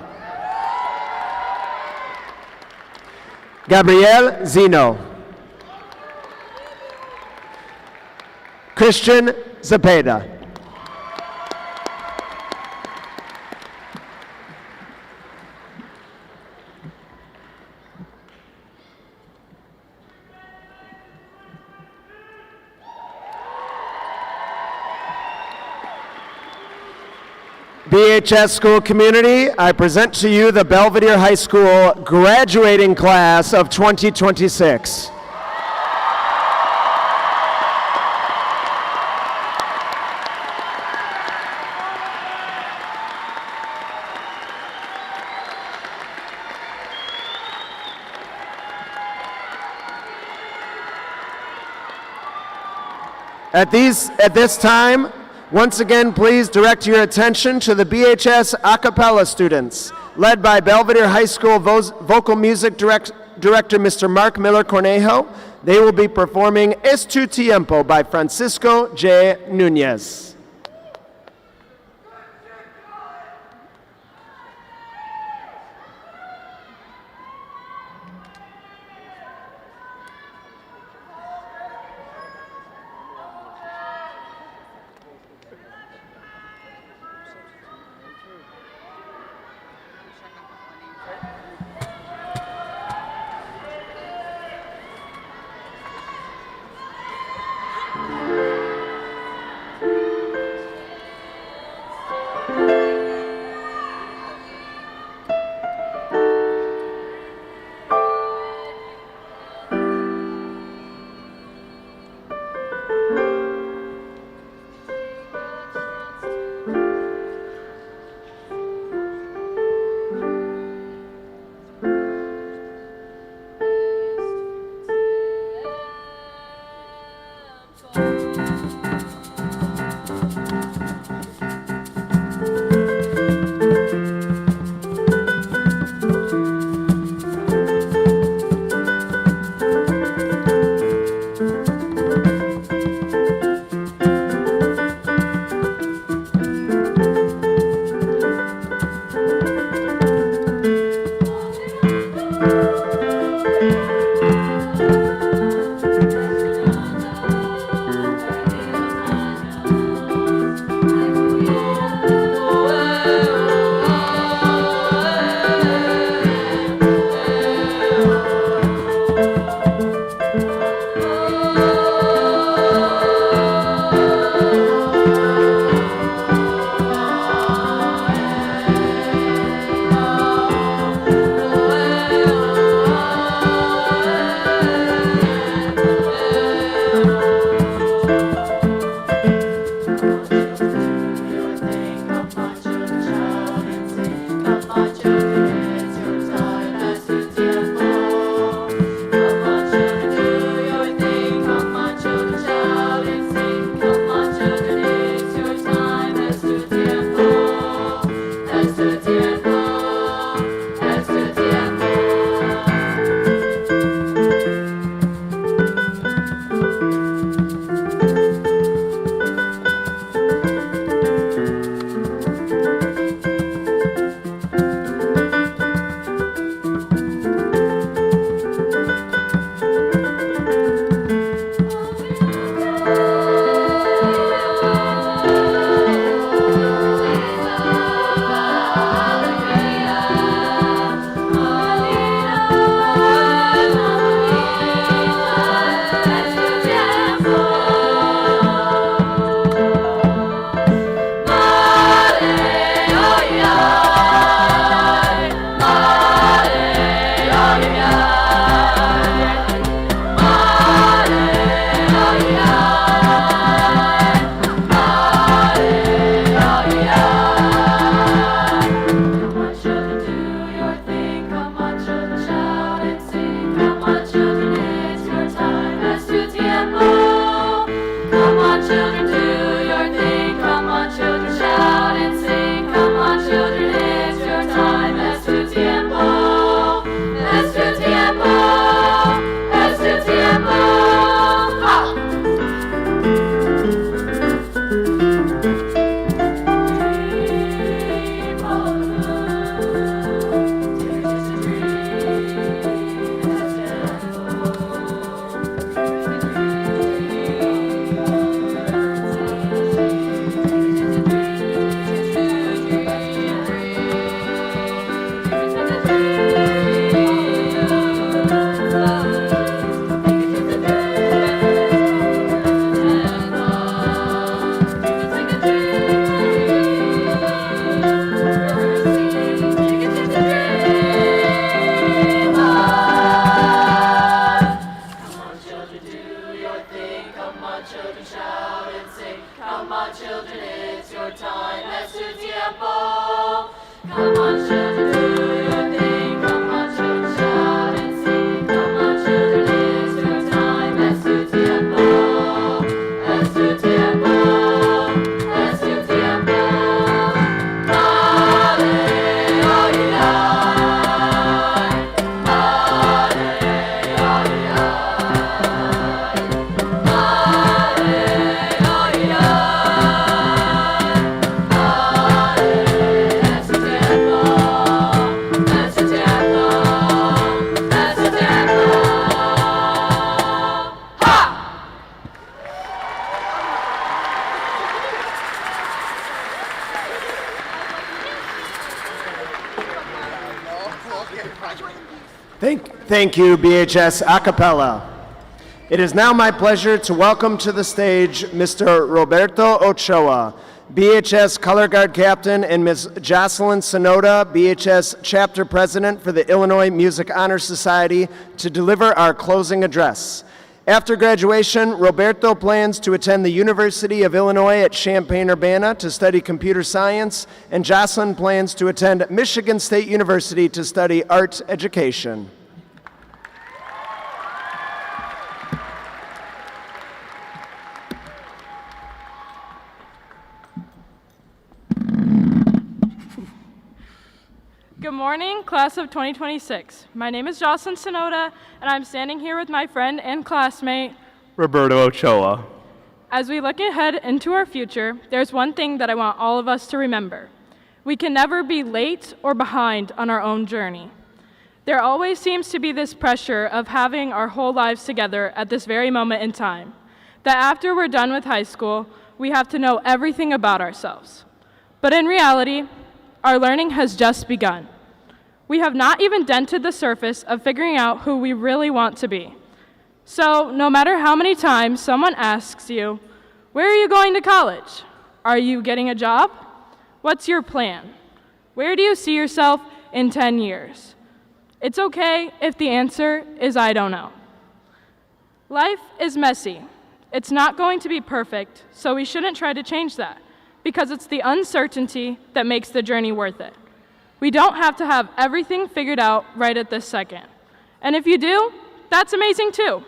S2: Gabrielle Zeno. Christian Zepeda. BHS school community, I present to you the Belvidere High School graduating class of 2026. At this time, once again, please direct your attention to the BHS a cappella students, led by Belvidere High School vocal music director Mr. Mark Miller Cornejo. They will be performing Es Tu Tiempo by Francisco J. Nunez.
S3: come on children, it's your time, es tu tiempo. Come on children, do your thing, come on children, shout and sing. Come on children, it's your time, es tu tiempo. Es tu tiempo, es tu tiempo.
S2: Thank you, BHS Acapella. It is now my pleasure to welcome to the stage Mr. Roberto Ochoa, BHS Color Guard Captain, and Ms. Jocelyn Sonoda, BHS Chapter President for the Illinois Music Honor Society, to deliver our closing address. After graduation, Roberto plans to attend the University of Illinois at Champaign-Urbana to study computer science, and Jocelyn plans to attend Michigan State University to study art education.
S9: Good morning, class of 2026. My name is Jocelyn Sonoda, and I'm standing here with my friend and classmate,
S10: Roberto Ochoa.
S9: As we look ahead into our future, there's one thing that I want all of us to remember. We can never be late or behind on our own journey. There always seems to be this pressure of having our whole lives together at this very moment in time, that after we're done with high school, we have to know everything about ourselves. But in reality, our learning has just begun. We have not even dented the surface of figuring out who we really want to be. So, no matter how many times someone asks you, "Where are you going to college? Are you getting a job? What's your plan? Where do you see yourself in 10 years?" It's okay if the answer is "I don't know." Life is messy. It's not going to be perfect, so we shouldn't try to change that, because it's the uncertainty that makes the journey worth it. We don't have to have everything figured out right at this second. And if you do, that's amazing too.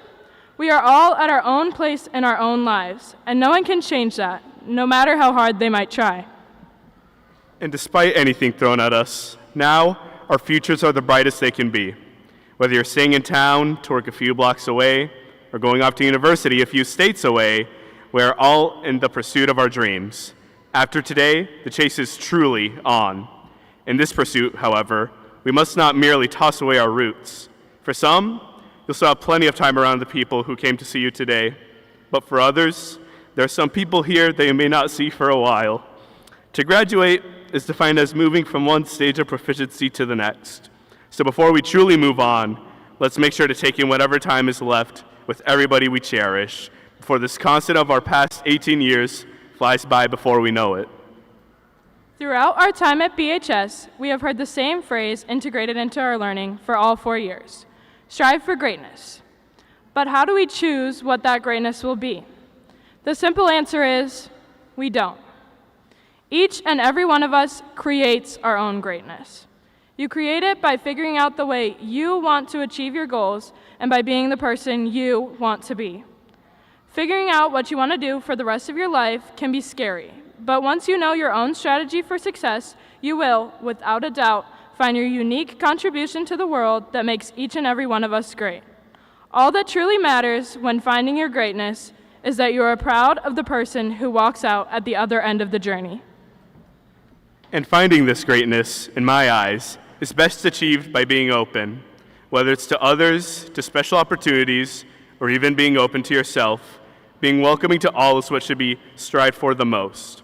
S9: We are all at our own place in our own lives, and no one can change that, no matter how hard they might try.
S10: And despite anything thrown at us, now our futures are the brightest they can be. Whether you're staying in town to work a few blocks away, or going off to university a few states away, we are all in the pursuit of our dreams. After today, the chase is truly on. In this pursuit, however, we must not merely toss away our roots. For some, you'll still have plenty of time around the people who came to see you today. But for others, there are some people here that you may not see for a while. To graduate is defined as moving from one stage of proficiency to the next. So before we truly move on, let's make sure to take in whatever time is left with everybody we cherish, before this constant of our past 18 years flies by before we know it.
S9: Throughout our time at BHS, we have heard the same phrase integrated into our learning for all 4 years: strive for greatness. But how do we choose what that greatness will be? The simple answer is, we don't. Each and every one of us creates our own greatness. You create it by figuring out the way you want to achieve your goals and by being the person you want to be. Figuring out what you want to do for the rest of your life can be scary, but once you know your own strategy for success, you will, without a doubt, find your unique contribution to the world that makes each and every one of us great. All that truly matters when finding your greatness is that you are proud of the person who walks out at the other end of the journey.
S10: And finding this greatness, in my eyes, is best achieved by being open, whether it's to others, to special opportunities, or even being open to yourself. Being welcoming to all is what should be strived for the most.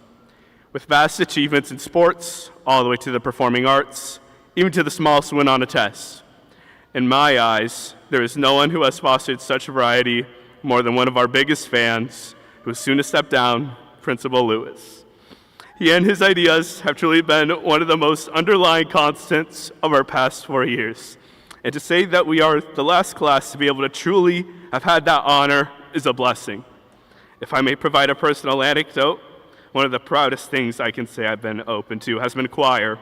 S10: With vast achievements in sports, all the way to the performing arts, even to the smallest win on a test. In my eyes, there is no one who has fostered such variety more than one of our biggest fans, who is soon to step down, Principal Lewis. He and his ideas have truly been one of the most underlying constants of our past 4 years. And to say that we are the last class to be able to truly have had that honor is a blessing. If I may provide a personal anecdote, One of the proudest things I can say I've been open to has been choir.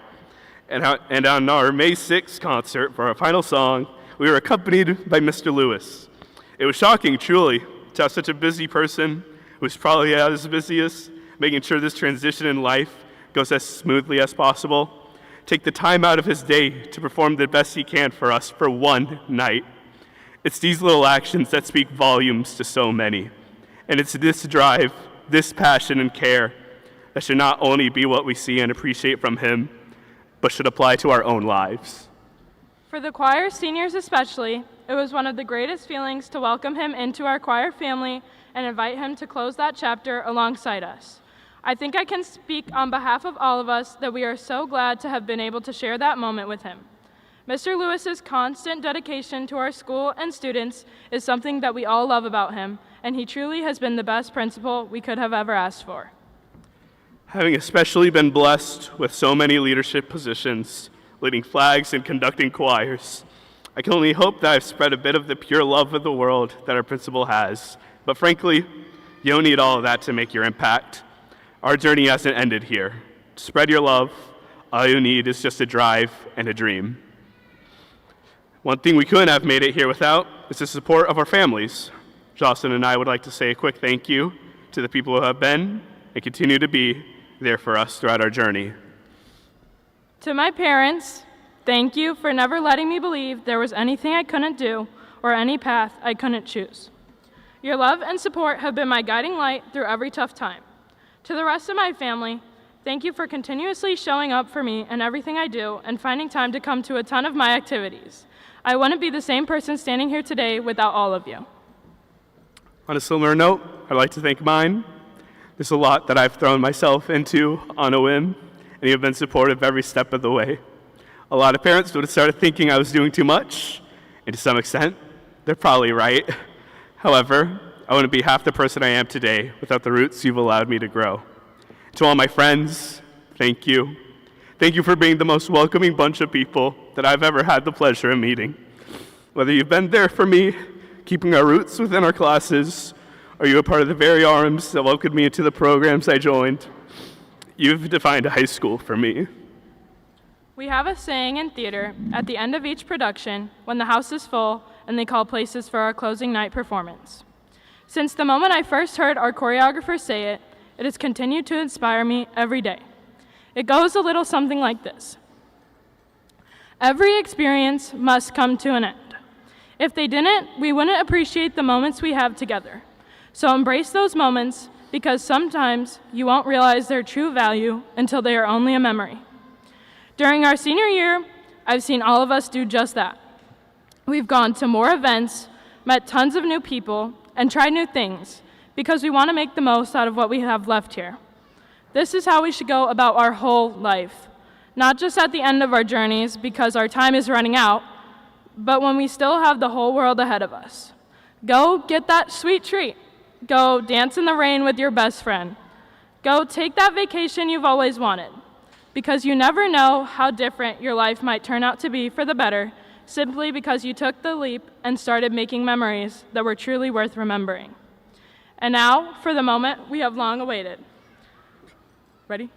S10: And on our May 6th concert for our final song, we were accompanied by Mr. Lewis. It was shocking, truly, to have such a busy person who's probably at his busiest, making sure this transition in life goes as smoothly as possible, take the time out of his day to perform the best he can for us for one night. It's these little actions that speak volumes to so many. And it's this drive, this passion and care that should not only be what we see and appreciate from him, but should apply to our own lives.
S9: For the choir seniors especially, it was one of the greatest feelings to welcome him into our choir family and invite him to close that chapter alongside us. I think I can speak on behalf of all of us that we are so glad to have been able to share that moment with him. Mr. Lewis's constant dedication to our school and students is something that we all love about him, and he truly has been the best principal we could have ever asked for.
S10: Having especially been blessed with so many leadership positions, leading flags and conducting choirs, I can only hope that I've spread a bit of the pure love of the world that our principal has. But frankly, you don't need all of that to make your impact. Our journey hasn't ended here. To spread your love, all you need is just a drive and a dream. One thing we couldn't have made it here without is the support of our families. Jocelyn and I would like to say a quick thank you to the people who have been and continue to be there for us throughout our journey.
S9: To my parents, thank you for never letting me believe there was anything I couldn't do or any path I couldn't choose. Your love and support have been my guiding light through every tough time. To the rest of my family, thank you for continuously showing up for me in everything I do and finding time to come to a ton of my activities. I wouldn't be the same person standing here today without all of you.
S10: On a similar note, I'd like to thank mine. There's a lot that I've thrown myself into on a whim, and you've been supportive every step of the way. A lot of parents would have started thinking I was doing too much, and to some extent, they're probably right. However, I wouldn't be half the person I am today without the roots you've allowed me to grow. To all my friends, thank you. Thank you for being the most welcoming bunch of people that I've ever had the pleasure of meeting. Whether you've been there for me, keeping our roots within our classes, or you a part of the very arms that welcomed me into the programs I joined, you've defined high school for me.
S9: We have a saying in theater at the end of each production when the house is full and they call places for our closing night performance. Since the moment I first heard our choreographer say it, it has continued to inspire me every day. It goes a little something like this. Every experience must come to an end. If they didn't, we wouldn't appreciate the moments we have together. So embrace those moments because sometimes you won't realize their true value until they are only a memory. During our senior year, I've seen all of us do just that. We've gone to more events, met tons of new people, and tried new things because we want to make the most out of what we have left here. This is how we should go about our whole life, not just at the end of our journeys because our time is running out, but when we still have the whole world ahead of us. Go get that sweet treat. Go dance in the rain with your best friend. Go take that vacation you've always wanted, because you never know how different your life might turn out to be for the better simply because you took the leap and started making memories that were truly worth remembering. And now, for the moment we have long awaited. Ready?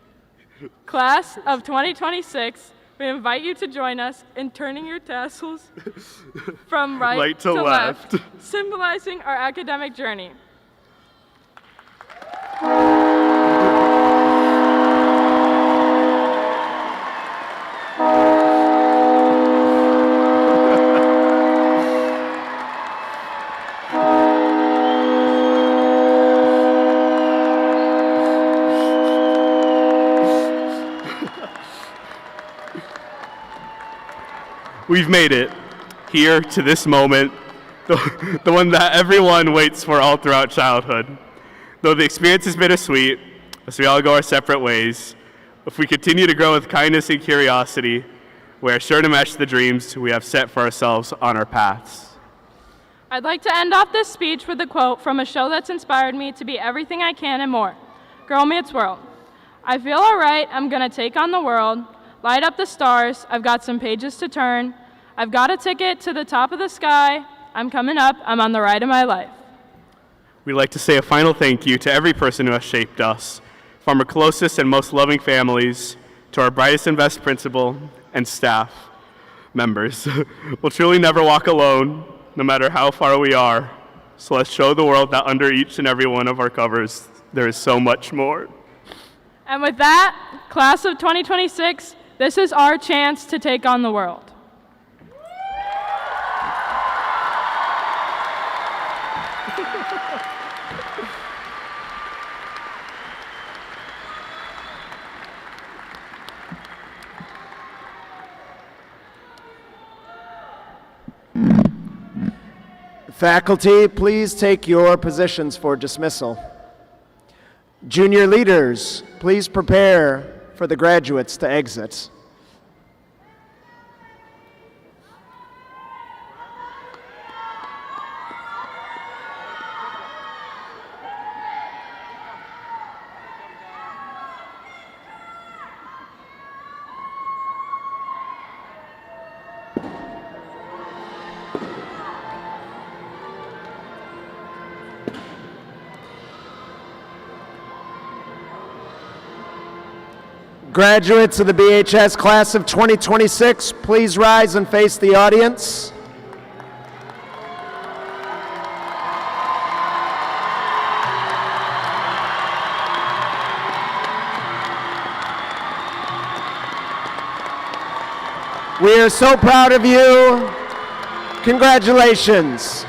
S9: Class of 2026, we invite you to join us in turning your tassels from right to left, symbolizing our academic journey.
S10: We've made it here to this moment, the one that everyone waits for all throughout childhood. Though the experience is bittersweet, as we all go our separate ways, if we continue to grow with kindness and curiosity, we are sure to match the dreams we have set for ourselves on our paths.
S9: I'd like to end off this speech with a quote from a show that's inspired me to be everything I can and more, Girl Meets World. I feel all right, I'm gonna take on the world, light up the stars, I've got some pages to turn, I've got a ticket to the top of the sky, I'm coming up, I'm on the ride of my life.
S10: We'd like to say a final thank you to every person who has shaped us, from our closest and most loving families to our brightest and best principal and staff members. We'll truly never walk alone, no matter how far we are. So let's show the world that under each and every one of our covers, there is so much more.
S9: And with that, class of 2026, this is our chance to take on the world.
S2: Faculty, please take your positions for dismissal. Junior leaders, please prepare for the graduates to exit. Graduates of the BHS class of 2026, please rise and face the audience. We are so proud of you. Congratulations.